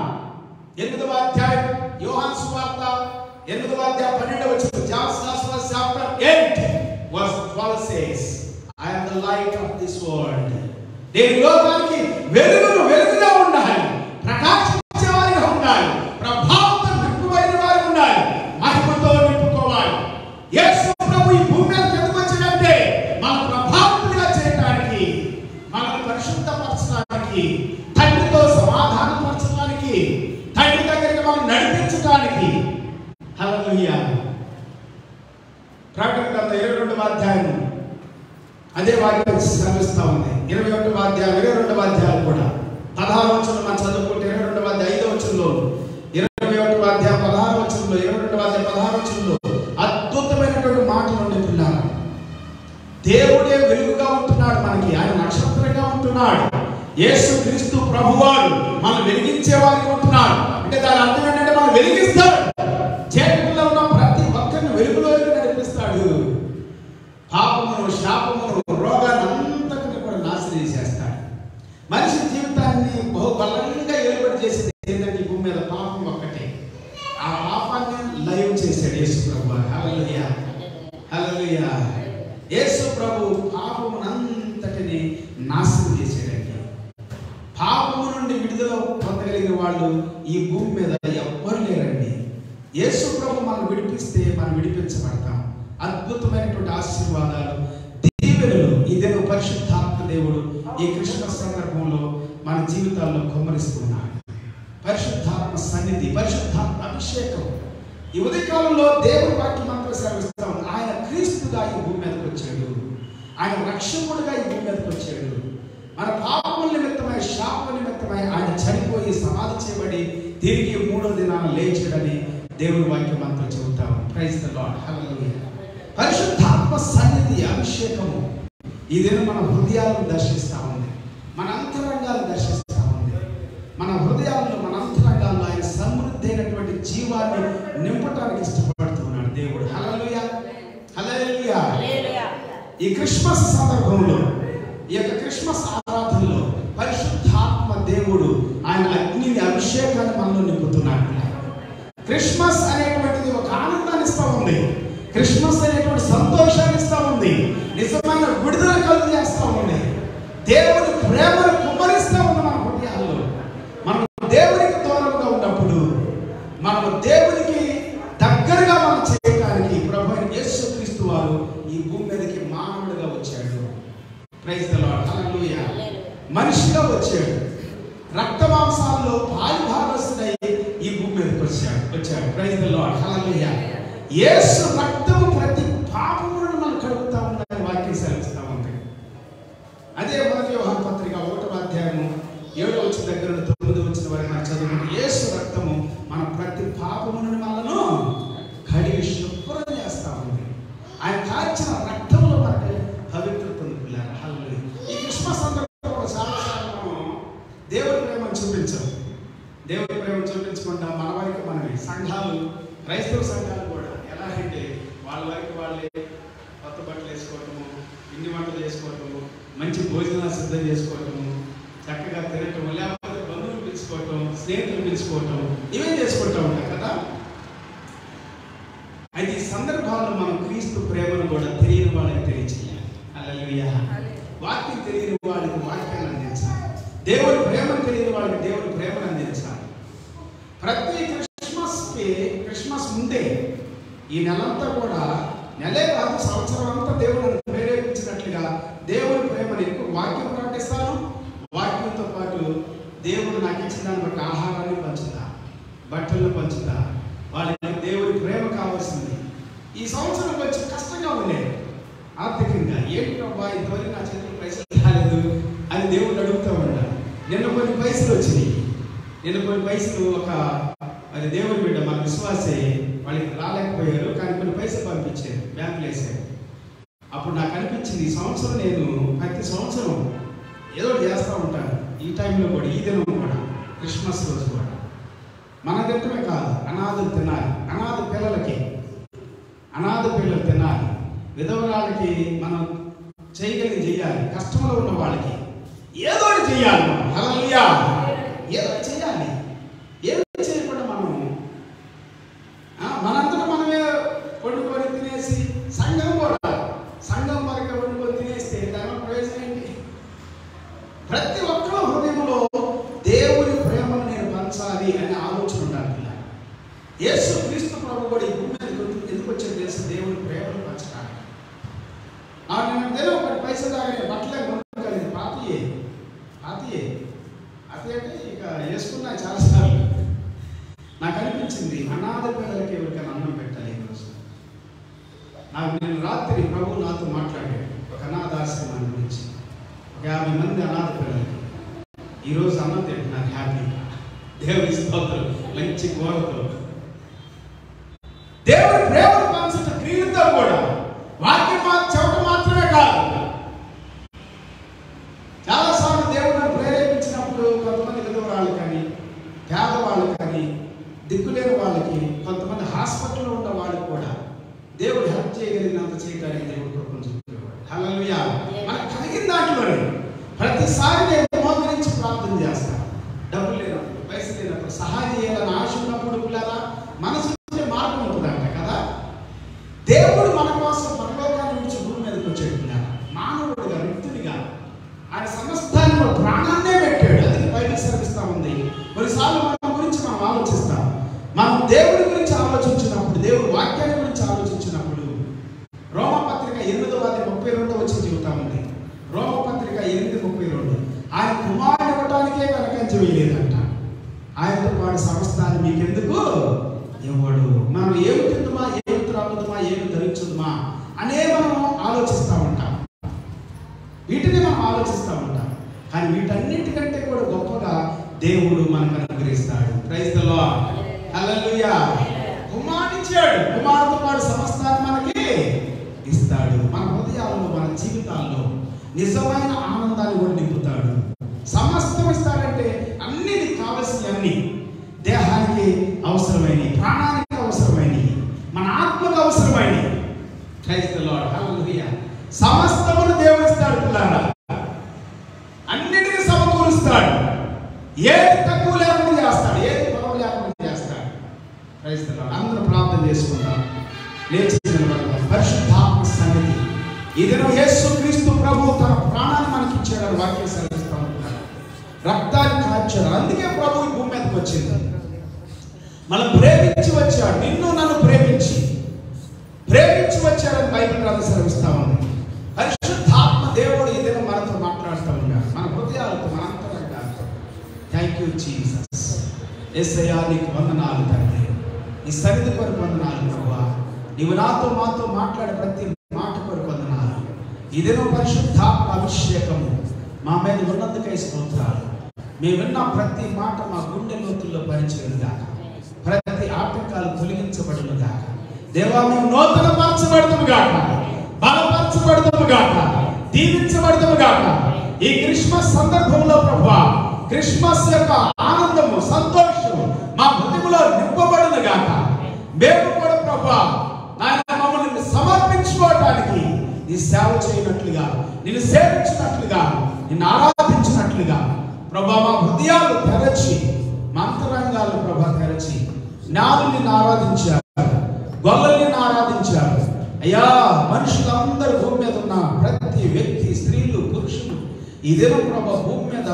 8వ అధ్యాయం యోహాను సువార్త 8వ అధ్యాయం 12వ వచనం, John's Gospel chapter 8 verse 12 says, I am the light of this world. నేను లోకానికి వెలుగుగా ఉండాలి, ప్రకాశించే వారిగా ఉండాలి, ప్రభావంతో నింపబడిన వారు ఉండాలి, మహిమతో నింపుకోవాలి. యేసు ప్రభు ఈ భూమి మీద ఎందుకు వచ్చాడంటే మన ప్రభావితులుగా చేయడానికి, మనల్ని పరిశుద్ధపరచడానికి, తండ్రితో సమాధానపరచడానికి, తండ్రి దగ్గరికి మనం నడిపించడానికి. హల్లెలూయా. ప్రకటన గ్రంథం 22వ అధ్యాయం అదే వాక్యం శ్రమిస్తా ఉంది. 21వ అధ్యాయం 22వ అధ్యాయం కూడా 16వ వచనం మనం చదువుకుంటే 22వ అధ్యాయం 5వ వచనంలో, 21వ అధ్యాయం 16వ వచనంలో, 22వ అధ్యాయం 16వ వచనంలో అద్భుతమైనటువంటి మాటలు ఉండే పిల్లలు. దేవుడే వెలుగుగా ఉంటున్నాడు మనకి, ఆయన నక్షత్రంగా ఉంటున్నాడు. యేసు క్రీస్తు ప్రభువారు మనం వెలిగించే వారికి ఉంటున్నాడు. అంటే దాని అర్థం ఏంటంటే మనం వెలిగిస్తాడు, చీకటిలో ఉన్న ప్రతి ఒక్కరిని వెలుగులోకి నడిపిస్తాడు. పాపమును, శాపమును, రోగాన్ని అంతటిని కూడా నాశనం చేస్తాడు. మనిషి జీవితాన్ని బహుబలంగా ఏర్పాటు చేసేది ఏంటంటే ఈ భూమి మీద పాపం ఒక్కటే. ఆ పాపాన్ని లయం చేశాడు యేసు ప్రభు. హల్లెలూయా, హల్లెలూయా. యేసు ప్రభు పాపమునంతటిని నాశనం చేశాడండి. పాపము నుండి విడుదల పొందగలిగిన వాళ్ళు ఈ భూమి మీద ఎవ్వరు లేరండి. యేసు ప్రభు మనం విడిపిస్తే మనం విడిపించబడతాం. అద్భుతమైనటువంటి ఆశీర్వాదాలు, దీవెనలు ఈ దినం పరిశుద్ధాత్మ దేవుడు ఈ క్రిస్మస్ సందర్భంలో మన జీవితాల్లో కుమ్మరిస్తున్నాడు. పరిశుద్ధాత్మ సన్నిధి, పరిశుద్ధాత్మ అభిషేకం. ఈ ఉదయకాలంలో దేవుని వాక్యం మంత్రం సెలవిస్తాం. ఆయన క్రీస్తుగా ఈ భూమి మీదకి వచ్చాడు, ఆయన రక్షకుడుగా ఈ భూమి మీదకి వచ్చాడు. మన పాపముల నిమిత్తమై, శాప నిమిత్తమై ఆయన చనిపోయి సమాధి చేయబడి తిరిగి 3వ దినాన లేచాడని దేవుని వాక్యం మంత్రం చెబుతాం. ప్రైజ్ ది లార్డ్, హల్లెలూయా. పరిశుద్ధాత్మ సన్నిధి, అభిషేకము ఈ దినం మన హృదయాలను దర్శిస్తా ఉంది, మన అంతరంగాలను దర్శిస్తా ఉంది. మన హృదయాలను, మన అంతరంగాల్లో ఆయన సమృద్ధి అయినటువంటి జీవాన్ని నింపడానికి ఇష్టపడుతున్నాడు దేవుడు. హల్లెలూయా, హల్లెలూయా. ఈ క్రిస్మస్ సందర్భంలో, ఈ యొక్క క్రిస్మస్ ఆరాధనలో పరిశుద్ధాత్మ దేవుడు ఆయన అగ్నిని, అభిషేకాన్ని మనలో నింపుతున్నాడు. క్రిస్మస్ అనేటువంటిది ఒక ఆనందాన్ని ఇస్తా ఉంది, క్రిస్మస్ అనేటువంటి సంతోషాన్ని ఇస్తా ఉంది, నిజమైన విడుదల కలుగు చేస్తా ఉంది, దేవుని ప్రేమను కుమ్మరిస్తా ఉంది మన హృదయాల్లో. మనం దేవునికి దూరంగా ఉన్నప్పుడు మనం దేవునికి దగ్గరగా మనం చేయడానికి ప్రభు అయిన యేసు క్రీస్తు వారు ఈ భూమి మీదకి మానవుడిగా వచ్చాడు. ప్రైజ్ ది లార్డ్, హల్లెలూయా. మనిషిగా వచ్చాడు, రక్త మాంసాల్లో పాలుభాగస్తుడై ఈ భూమి మీదకి వచ్చాడు. ప్రైజ్ ది లార్డ్, హల్లెలూయా. యేసు రక్తము ప్రతి పాపములను మనం కడుగుతా ఉందని వాక్యం సెలవిస్తా ఉంది. అదే 1 యోహాను పత్రిక 1వ అధ్యాయము 7వ వచనం దగ్గర నుండి 9వ వచనం వరకు మనం చదువుకుంటే యేసు రక్తము మన ప్రతి పాపములను మనను కడిగి శుభ్రం చేస్తా ఉంది. ఆయన కార్చిన రక్తంలో మనకి పవిత్రత ఉంది పిల్లలు. హల్లెలూయా. ఈ క్రిస్మస్ సందర్భంలో చాలాసార్లు దేవుని ప్రేమను చూపించాం. దేవుని ప్రేమను చూపించకుండా మన వరకు మనవి సంఘాలు, క్రైస్తవ సంఘాలు కూడా భోజనాలు సిద్ధం చేసుకోవటం, చక్కగా తినటం, లేకపోతే బంధువులు పిలుచుకోవటం, స్నేహితులు పిలుచుకోవటం, ఇవే చేసుకుంటూ ఉంటాం కదా. అయితే ఈ సందర్భాల్లో మనం క్రీస్తు ప్రేమను కూడా తెలియని వాళ్ళకి తెలియచేయాలి. హల్లెలూయా. వాక్యం తెలియని వాళ్ళకి వాక్యాన్ని అందించాలి. దేవుని ప్రేమను తెలియని వాళ్ళకి దేవుని ప్రేమను అందించాలి. ప్రతి క్రిస్మస్ ముందే ఈ నెలంతా కూడా, నెలే కాదు సంవత్సరం అంతా దేవుని ప్రేరేపించినట్లుగా దేవుని ప్రేమను ఎక్కువ వాక్యం ప్రకటిస్తాను. వాక్యంతో పాటు దేవుడు నాకు ఇచ్చిన దాన్ని బట్టి ఆహారాన్ని పంచుతా, బట్టలను పంచుతా. వాళ్ళకి దేవుని ప్రేమ కావాల్సింది. ఈ సంవత్సరం కొంచెం కష్టంగా ఉండేది ఆర్థికంగా. ఏంటి అబ్బా ఇంతవరకు నా చేతిలో పైసలు రాలేదు అని దేవుడు అడుగుతూ ఉంటాడు. నిన్న కొన్ని పైసలు వచ్చినాయి. నిన్న కొన్ని పైసలు మరి దేవుని బిడ్డ మన విశ్వాసే వాళ్ళకి రాలేకపోయారు, కానీ కొన్ని పైసలు పంపించారు, బ్యాంకులు వేసారు. అప్పుడు నాకు అనిపించింది, ఈ సంవత్సరం నేను ప్రతి సంవత్సరం ఏదో చేస్తూ ఉంటాను. ఈ టైంలో కూడా, ఈ దినం కూడా, క్రిస్మస్ రోజు కూడా మన తినటమే కాదు, అనాథలు తినాలి. అనాథ పిల్లలు తినాలి. విధవరాళ్ళకి మనం చేయగలిగి చేయాలి. కష్టంలో ఉన్న వాళ్ళకి ఏదో చేయాలి. మనం హల్లెలూయా, ఏదో చేయాలి. ఏదో చేయకుండా మనంతటా మనమే వండుకొని తినేసి సంఘం వరకు వండుకొని తినేస్తే దాని ప్రయోజనం ఏంటి? ప్రతి ఒక్కరు హృదయంలో దేవుని ప్రేమను నేను పంచాలి అనే ఆలోచన ఉండాలి. యేసు క్రీస్తు ప్రభు కూడా ఈ భూమి ఎందుకు వచ్చేది తెలుసు? దేవుని ప్రేమను పంచడానికి. నేను ఒకటి పైసలు దాకా బట్టలే కొనుక్కోలేదు, పాతియే అంటే ఇక వేసుకున్నా చాలాసార్లు. నాకు అనిపించింది, అనాథ పిల్లలకి ఎవరికైనా అన్నం పెట్టాలి. ఈరోజు నేను రాత్రి ప్రభు నాతో మాట్లాడాడు ఒక అనాథాశ్రమం గురించి. 50 మంది అనాథ పిల్లలకి ఈరోజు అన్నం తింటున్నారు హ్యాపీగా. దేవుని స్తోత్రం. మంచి కోరతో దేవుని ప్రేమను పంచుట క్రియలతో కూడా, వాక్యం చెప్పడం మాత్రమే కాదు. చాలాసార్లు దేవుడిని ప్రేరేపించినప్పుడు కొంతమంది విధవరాళ్ళు కానీ, పేదవాళ్ళు కానీ, దిక్కులేని వాళ్ళకి, కొంతమంది హాస్పిటల్లో ఉన్న వాళ్ళకి కూడా దేవుడు హెల్ప్ చేయగలిగినంత చేయడానికి దేవుడు కృపను చూపేవాడు. హల్లెలూయా. మనకు కలిగిన దాంట్లోనే ప్రతిసారి నేను మోకరించి ప్రార్థన చేస్తాను. డబ్బులు లేనప్పుడు, పైసలు లేనప్పుడు, సహాయం చేయాలని ఆశ ఉన్నప్పుడు పిల్లరా మనసు మార్గం ఉంటుందంట కదా. దేవుడు మన కోసం పరలోకాన్ని నుంచి భూమి మీదకి వచ్చాడు. మానవుడిగా, వ్యక్తుడిగా ఆయన సమస్తాన్ని ప్రాణాన్నే పెట్టాడు. అది బైబిల్ శ్రమిస్తూ ఉంది. కొన్నిసార్లు మన గురించి మనం ఆలోచిస్తాం. మనం దేవుడి గురించి ఆలోచించినప్పుడు, దేవుడి వాక్యాన్ని గురించి ఆలోచించినప్పుడు, రోమపత్రిక 8:32 చెబుతా ఉంది. రోమపత్రిక 8:32 ఆయన కుమారుడు ఇవ్వడానికే వెనకంజ వేయలేదంట. ఆయనతో పాటు సమస్తాన్ని మీకెందుకు ఇవ్వడు. మనం ఏమి తిందుమా, ఏమి త్రాగుదుమా, ఏమి ధరించుదుమా అనే మనం ఆలోచిస్తూ ఉంటాం. వీటిని మనం ఆలోచిస్తూ ఉంటాం. కానీ వీటన్నిటికంటే కూడా గొప్పగా దేవుడు మనకు అనుగ్రహిస్తాడు. Praise the lord. హల్లెలూయా. కుమారుడిచ్చాడు, కుమారుడితో పాటు సమస్తాన్ని మనకి ఇస్తాడు. మన హృదయాల్లో, మన జీవితాల్లో నిజమైన ఆనందాన్ని కూడా నింపుతాడు. సమస్తం ఇస్తాడంటే అన్ని కావలసిన అన్ని, దేహానికి అవసరమైనవి, ప్రాణానికి అవసరమైనవి, మన ఆత్మకు అవసరమైనవి. Praise the lord. హల్లెలూయా. సమస్తమును దేవుడు ఇస్తాడు పిల్లారా. అన్నిటినీ సమకూరుస్తాడు. ఏది తక్కువ లేకుండా చేస్తాడు, ఏది పొరవ లేకుండా చేస్తాడు. Praise the lord. అందరూ ప్రార్థన చేసుకుంటాం. లేచి నిలబడతాం. పరిశుద్ధాత్మ సన్నిధి ఈ దినం యేసు క్రీస్తు ప్రభు తన ప్రాణాన్ని మనకి ఇచ్చాడు. వాక్యం సెలవిస్తూ ఉంటాడు. రక్తాన్ని కార్చాడు. అందుకే ప్రభు ఈ భూమి మీదకి వచ్చింది. మనం ప్రేమించి వచ్చాడు. నిన్ను నన్ను ప్రేమించి వచ్చాడని బైబిల్ గ్రంథం సెలవిస్తూ ఉంది. పరిశుద్ధాత్మ దేవుడు ఈ దినం మనతో మాట్లాడుతూ ఉన్నాడు. మన హృదయాలతో, మన అంతరంగాలతో. Thank you Jesus. యేసయ్యా నీకు వందనాలు తండ్రి. నీ సన్నిధి కొరకు వందనాలు ప్రభువా. నీవు నాతో మాతో మాట్లాడే ప్రతి మాట కొరకు వందనాలు. ఈ దినం పరిశుద్ధాత్మ అభిషేకము మా మీద ఉన్నందుకై స్తోత్రాలు. మేము విన్న ప్రతి మాట మా గుండె లోతుల్లో పరిచయలుగా, ప్రతి ఆటంకాలు తొలగించబడునుగా. దేవా మేము నూతన పరచబడతాము గాక, బలపరచబడతాము గాక, దీవించబడతాము గాక. ఈ క్రిస్మస్ సందర్భంలో ప్రభువా, క్రిస్మస్ యొక్క ఆనందము, సంతోషము మా హృదయంలో నింపబడును గాక. మేము కూడా ప్రభువా నాయన మమ్మల్ని సమర్పించుకోవడానికి నీ నీ సేవ చేయనట్లుగా, నిన్ను సేవించినట్లుగా, నిన్ను ఆరాధించినట్లుగా ప్రభా మా హృదయాలు తెరచి, మా అంతరంగాలు ప్రభా తెరచి, నాలు నిన్ను ఆరాధించారు, గొల్లలు నిన్ను ఆరాధించారు అయ్యా. మనుషులందరూ భూమి మీద ఉన్న ప్రతి వ్యక్తి, స్త్రీలు, పురుషులు ఈ దినం ప్రభా భూమి మీద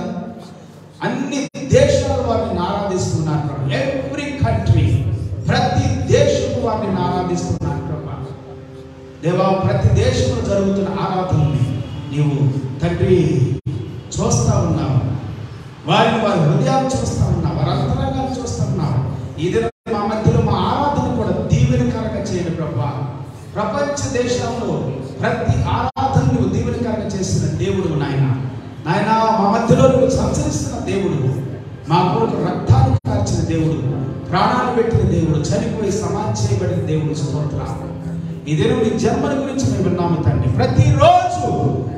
అన్ని దేశాల వారిని ఆరాధిస్తున్నారు ప్రభా. ఎవ్రీ కంట్రీ, ప్రతి దేశము వారిని ఆరాధిస్తున్నారు ప్రభా. దేవా ప్రతి దేశంలో జరుగుతున్న ఆరాధనని నీవు తండ్రి చూస్తా ఉన్నావు, వారి హృదయాలు చూస్తా ఉన్నావు, వారి అంతరంగాలు చూస్తా ఉన్నావు. ఈ దినం మా మధ్యలో మా ఆరాధన కూడా దీవెనకరంగా చేయండి ప్రభా. ప్రపంచ దేశంలో ప్రతి ఆరాధన నువ్వు దీవెనకరంగా చేసిన దేవుడు నాయన. నాయన మా మధ్యలో నువ్వు సంచరిస్తున్న దేవుడు, మా కొరకు రక్తాన్ని కార్చిన దేవుడు, ప్రాణాలు పెట్టిన దేవుడు, చనిపోయి సమాధి చేయబడిన దేవుడు. స్తోత్రాలు. ఈ దినం నీ జన్మల గురించి మేము విన్నాము తండ్రి. ప్రతిరోజు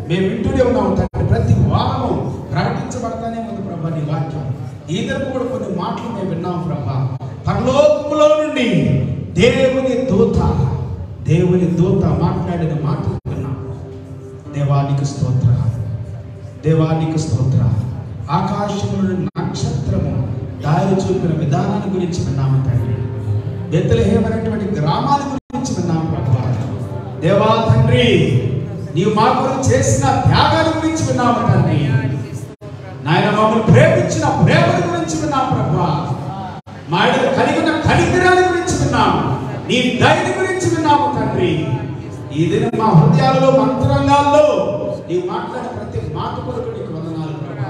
మేము వింటూనే ఉన్నాము తండ్రి. ప్రతి వారము ప్రకటించబడతానే ఉంది ప్రభా నీ వాక్యం. ఈ దినం కూడా కొన్ని మాటలు మేము విన్నాము ప్రభా. పరలోకములో నుండి దేవుని దూత మాట్లాడిన మాటలు విన్నాం. దేవానికి స్తోత్ర, దేవానికి స్తోత్ర. ఆకాశంలో నక్షత్రము దారి చూపిన విధానాన్ని గురించి విన్నాము తండ్రి. బెత్లెహేము అనేటువంటి గ్రామాల గురించి విన్నాము ప్రభా. దేవా తండ్రి నీవు మా కొరకు చేసిన త్యాగాల గురించి విన్నాము తండ్రి. నాయన మమ్మల్ని ప్రేమించిన ప్రేమల గురించి విన్నాము ప్రభా. మా కలిగిన కనికరాల గురించి విన్నాము, నీ దయని గురించి విన్నాము తండ్రి. ఈ దినం మా హృదయాలలో, మంత్రంగాల్లో నీవు మాట్లాడే ప్రతి మాట కొరకు నీకు వందనాలు ప్రభా.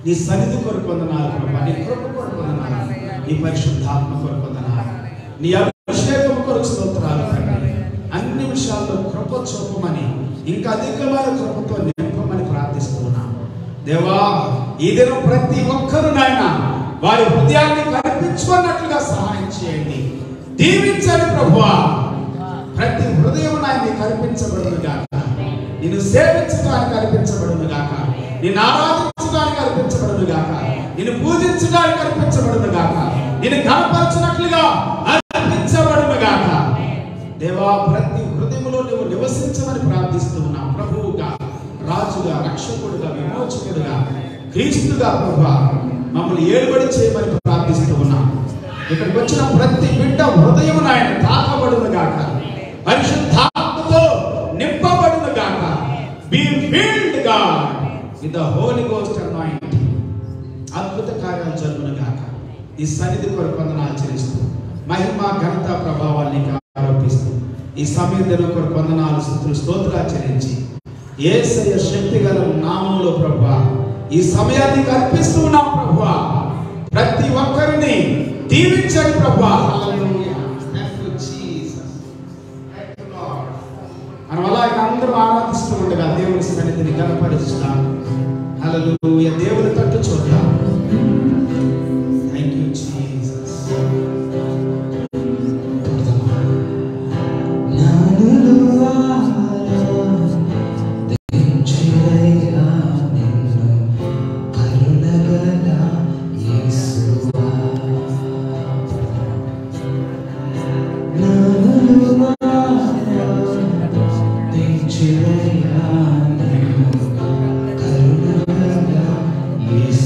నీ సన్నిధి కొరకు వందనాలు ప్రభా. నీ కృప కొరకు వందనాలు, నీ పరిశుద్ధాత్మ కొరకు వందనాలు, నీ అభిషేకం కొరకు స్తోత్రాలు తండ్రి. అన్ని విషయాల్లో కృప చూపమని, ఇంకా అధికమైన కృపతో నింపమని ప్రార్థిస్తున్నాం దేవా. ఈ దినం ప్రతి ఒక్కరు నాయన వారి హృదయాన్ని కనిపించుకున్నట్లుగా సహాయం చేయండి, దీవించండి ప్రభువా. ప్రతి హృదయం నాయన కనిపించబడును గాక, నిన్ను సేవించడానికి కనిపించబడును గాక, నిన్ను ఆరాధించడానికి కనిపించబడును గాక, నిన్ను పూజించడానికి కనిపించబడును గాక, నిన్ను కనపరచినట్లుగా అనిపించబడును గాక. దేవా ప్రతి హృదయంలో నువ్వు నివసించమని ప్రార్థిస్తున్నావు ప్రభువుగా, రాజుగా, రక్షకుడుగా, విమోచకుడుగా, క్రీస్తుగా ప్రభువా మమ్మల్ని ఏలుబడి చేయమని ప్రార్థిస్తూ ఉన్నాం. ఇక్కడికి వచ్చిన ప్రతి బిడ్డ హృదయం నాయన తాకబడును గాక, పరిశుద్ధాత్మతో నింపబడును గాక. Be filled God with the holy ghost anointing. అద్భుత కార్యాలు జరుగును గాక. ఈ సన్నిధి కొరకు వందనాలు చెల్లిస్తూ, మహిమ ఘనత ప్రభావాన్ని ఆరోపిస్తూ, ఈ సమయంలో కొరకు వందనాలు, స్తుతులు, స్తోత్రాలు చెల్లించి యేసయ్య శక్తిగల నామములో ప్రభువా ఈ సమయాన్ని కల్పిస్తూ ఉన్నాం ప్రభువా. ప్రతి ఒక్కరిని దీవించండి ప్రభువా. హల్లెలూయా. Thank you Jesus. Thank you lord. మనం అలాగే అందరూ ఆరాధిస్తూ ఉండగా దేవుని సన్నిధిని కనపరుస్తాం. హల్లెలూయా. దేవుని తట్టు చూద్దాం. Thank you Jesus. Yes,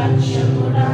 రక్షకుడా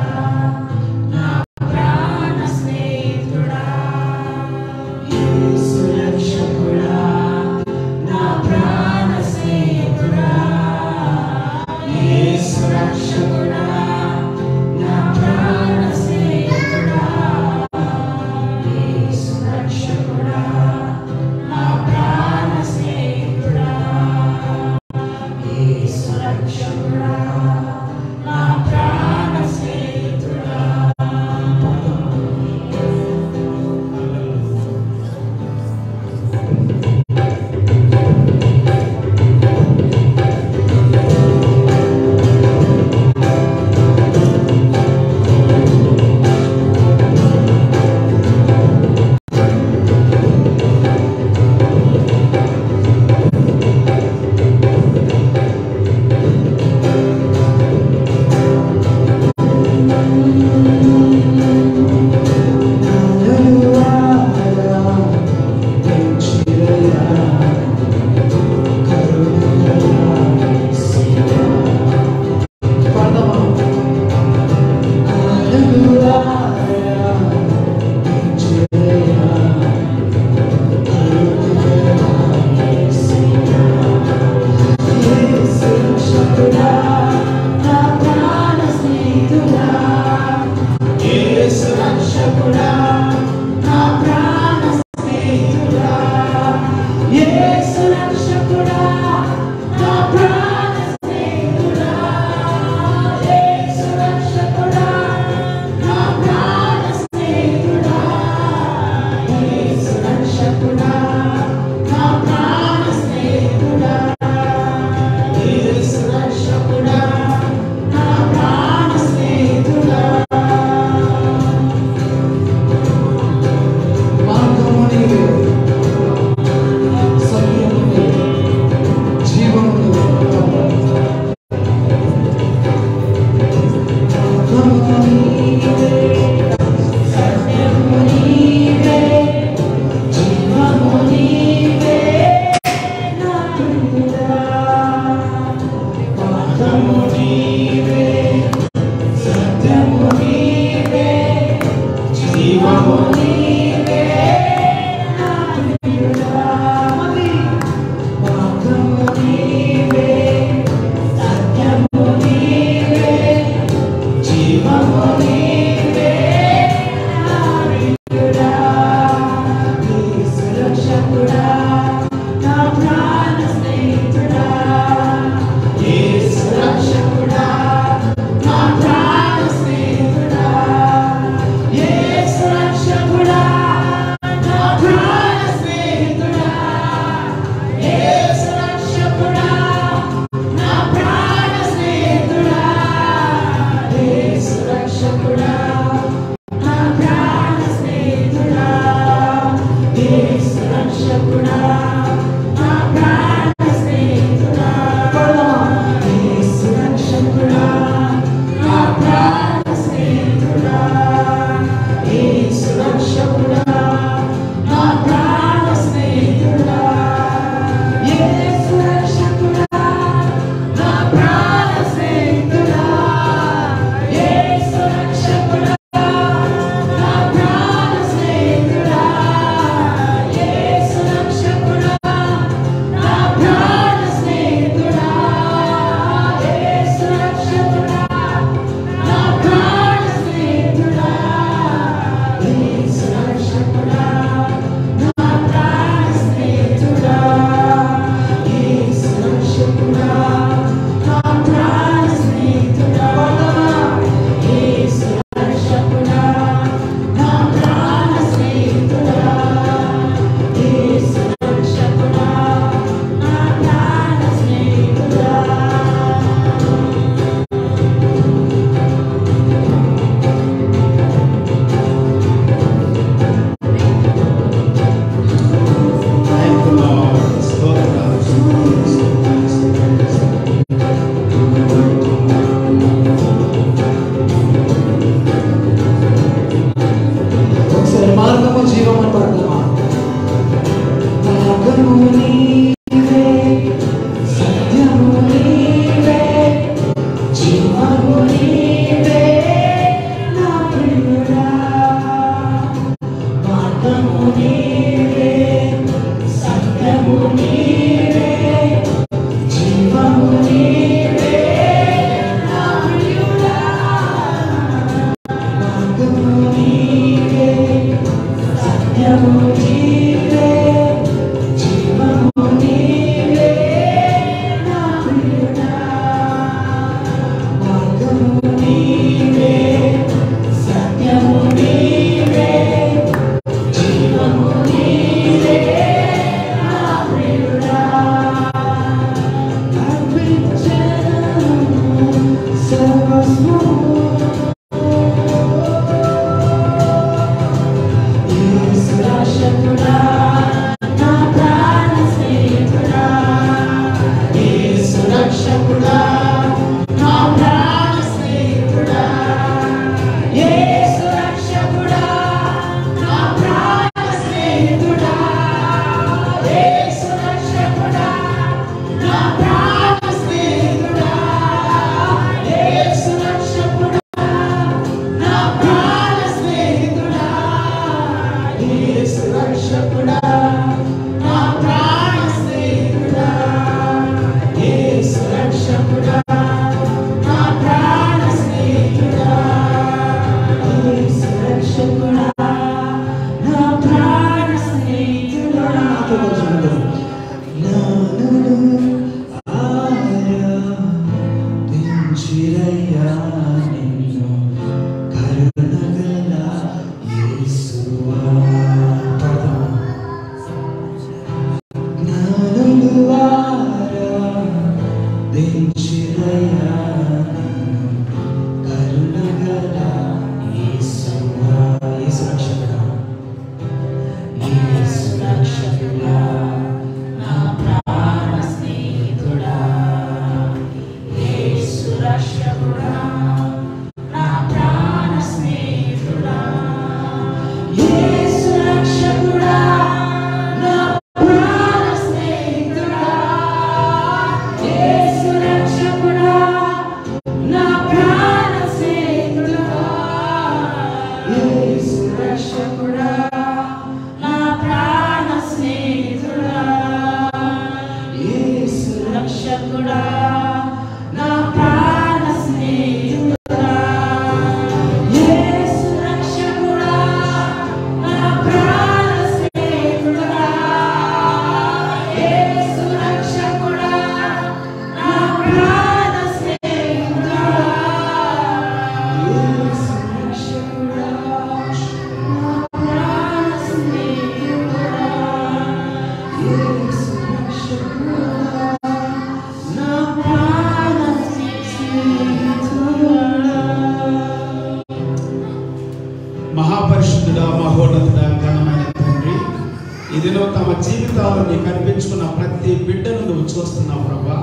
ఈ దినం తమ జీవితాలను నీకు అర్పించుకున్న ప్రతి బిడ్డను నువ్వు చూస్తున్నావు ప్రభా.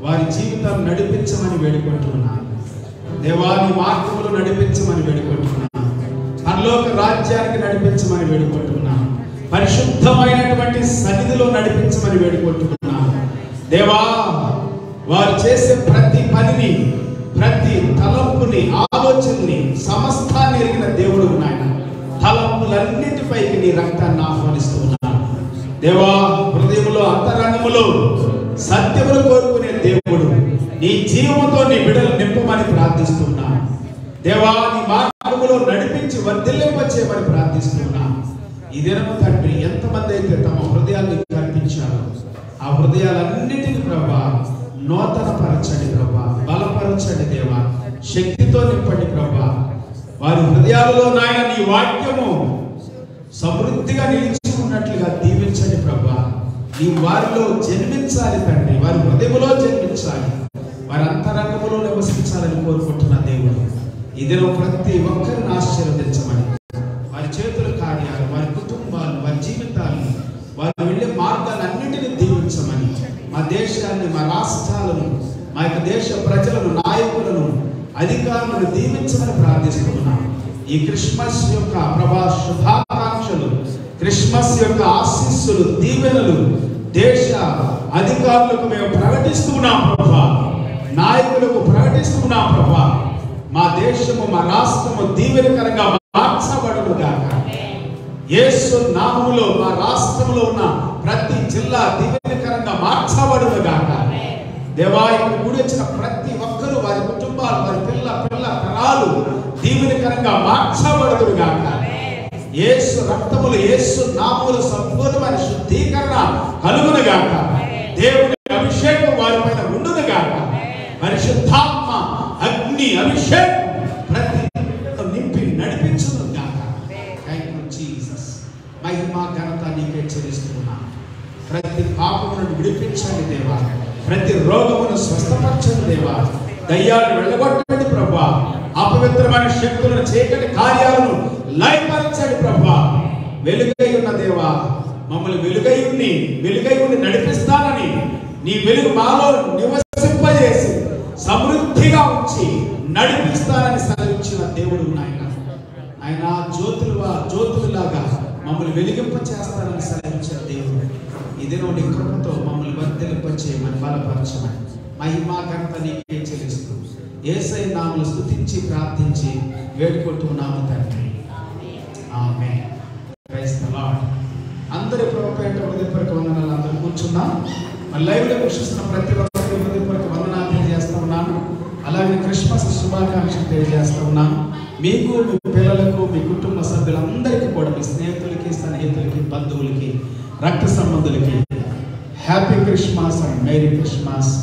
వారి జీవితాలు నడిపించమని వేడుకుంటున్నాను దేవా. నీ మార్గములు నడిపించమని వేడుకుంటున్నాను. పరలోక రాజ్యానికి నడిపించమని వేడుకుంటున్నాను. పరిశుద్ధమైనటువంటి సన్నిధిలో నడిపించమని వేడుకుంటున్నాను దేవా. వారు చేసే ప్రతి పనిని, ప్రతి తలంపుని, ఆలోచనని, సమస్తాన్ని ఎరిగిన దేవుడు నాయన. తలంపులన్నిటిపైకి నీ రక్తాన్ని ఆహ్వానిస్తూ ఉన్నాను దేవా. హృదయంలో అంతరంగములో సత్యములు కోరుకునే దేవుడు, నీ జీవంతో నీ బిడ్డలు నింపమని ప్రార్థిస్తున్నాను దేవా. నీ మార్గములో నడిపించి వర్ధిల్లింపచేయమని ప్రార్థిస్తున్నాను. ఈ దినము తండ్రి, ఎంతమంది అయితే తమ హృదయాన్ని కల్పించారో ఆ హృదయాలన్నిటిని ప్రభా నూతన పరచండి ప్రభా, బలపరచండి దేవా. శక్తితో నింపండి ప్రభా. వారి హృదయాలలో నాయన నీ వాక్యము సమృద్ధిగా నిలిచి ఉన్నట్లుగా దీవించండి ప్రభా. నీ వారిలో జన్మించాలి తండ్రి, వారి హృదయములో జన్మించాలి, వారి అంతరంగములో నివసించాలని కోరుకుంటున్న దేవుడు, ఈ దినం ప్రతి ఒక్కరిని ఆశీర్వదించమని, వారి చేతుల కార్యాలు, వారి కుటుంబాలు, వారి జీవితాలను, వారు వెళ్ళే మార్గాలన్నింటినీ దీవించమని, మా దేశాన్ని, మా రాష్ట్రాలను, మా యొక్క దేశ ప్రజలను, నాయకులను, అధికారులను దీవించమని ప్రార్థిస్తున్నాం. ఈ క్రిస్మస్ యొక్క ప్రభా శుభాకాంక్షలు, క్రిస్మస్ యొక్క ఆశీస్సులు, దీవెనలు దేశ అధికారులకు మేము ప్రకటిస్తున్నాం ప్రభా, నాయకులకు ప్రకటిస్తున్నాం ప్రభా. మా దేశము, మా రాష్ట్రము దీవెనకరంగా మార్చబడును గాక. యేసు నామములో మా రాష్ట్రంలో ఉన్న ప్రతి జిల్లా దీవెనకరంగా మార్చబడును గాక. దేవా, ఇక్కడ కూడి వచ్చిన ప్రతి ఒక్కరూ, వారి కుటుంబాలు, వారి పిల్ల తరాలు దీవెనకరంగా మార్చబడును గాక. యేసు రక్తములు, యేసు నామములు సంపూర్ణమైన శుద్ధీకరణ కలుగును గాక. దేవుని అభిషేకం వారి పైన ఉండును గాక. పరిశుద్ధాత్మ అగ్ని అభిషేకం ప్రతి నింపి నడిపించును గాక. Thank you Jesus. మహిమ ఘనత నీకే చెల్లిస్తున్నా. ప్రతి పాపమును విడిపించండి దేవా. ప్రతి రోగమును స్వస్థపరచండి దేవా. దయ్యాలను వెళ్ళగొట్టండి ప్రభా. అపవిత్రమైన శక్తులను, చీకటి కార్యాలను లయపరచండి ప్రభా. వెలుగై ఉన్న దేవా, మమ్మల్ని వెలుగై ఉండి నడిపిస్తానని, నీ వెలుగు మాలో నివసింపజేసి సమృద్ధిగా ఉంచి నడిపిస్తానని సెలవిచ్చిన దేవుడు నాయన. ఆయన జ్యోతులులాగా మమ్మల్ని వెలిగింప చేస్తానని సెలవిచ్చిన దేవుడు, ఇదే నీ కృపతో మమ్మల్ని వర్ధిల్లింపచేయమని, బలపరచమని, మహిమా ఘనత నీకే చెల్లిస్తూ యేసయ్య నామములో స్తుతించి ప్రార్థించి వేడుకుంటున్నాము తండ్రి. ఆమేన్. Praise the lord. అందరి ప్రభుపేట హృదయపూర్వక వందనాలు. అందరూ కూర్చున్నాం. లైవ్లో వీక్షిస్తున్న ప్రతి ఒక్కరికి హృదయపూర్వక వందనాలు తెలియజేస్తూ ఉన్నాను. అలాగే క్రిస్మస్ శుభాకాంక్షలు తెలియజేస్తూ ఉన్నాను. మీకు, మీ పిల్లలకు, మీ కుటుంబ సభ్యులందరికీ కూడా, మీ స్నేహితులకి, సన్నిహితులకి, బంధువులకి, రక్త సంబంధులకి happy Christmas and merry Christmas.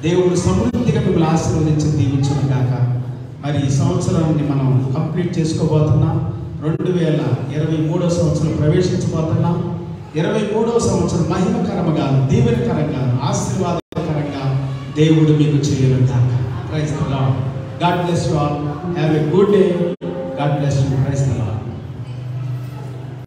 దేవుడు సమృద్ధిగా మిమ్మల్ని ఆశీర్వదించి దీవించును గాక. మరి ఈ సంవత్సరాన్ని మనం కంప్లీట్ చేసుకోబోతున్నాం. 2023వ సంవత్సరం ప్రవేశించబోతున్నాం. 23వ సంవత్సరం మహిమకరంగా, దీవెనకరంగా, ఆశీర్వాదకరంగా దేవుడు మీకు చేయను గాక. Praise the lord. God bless you all. Have a good day. God bless you.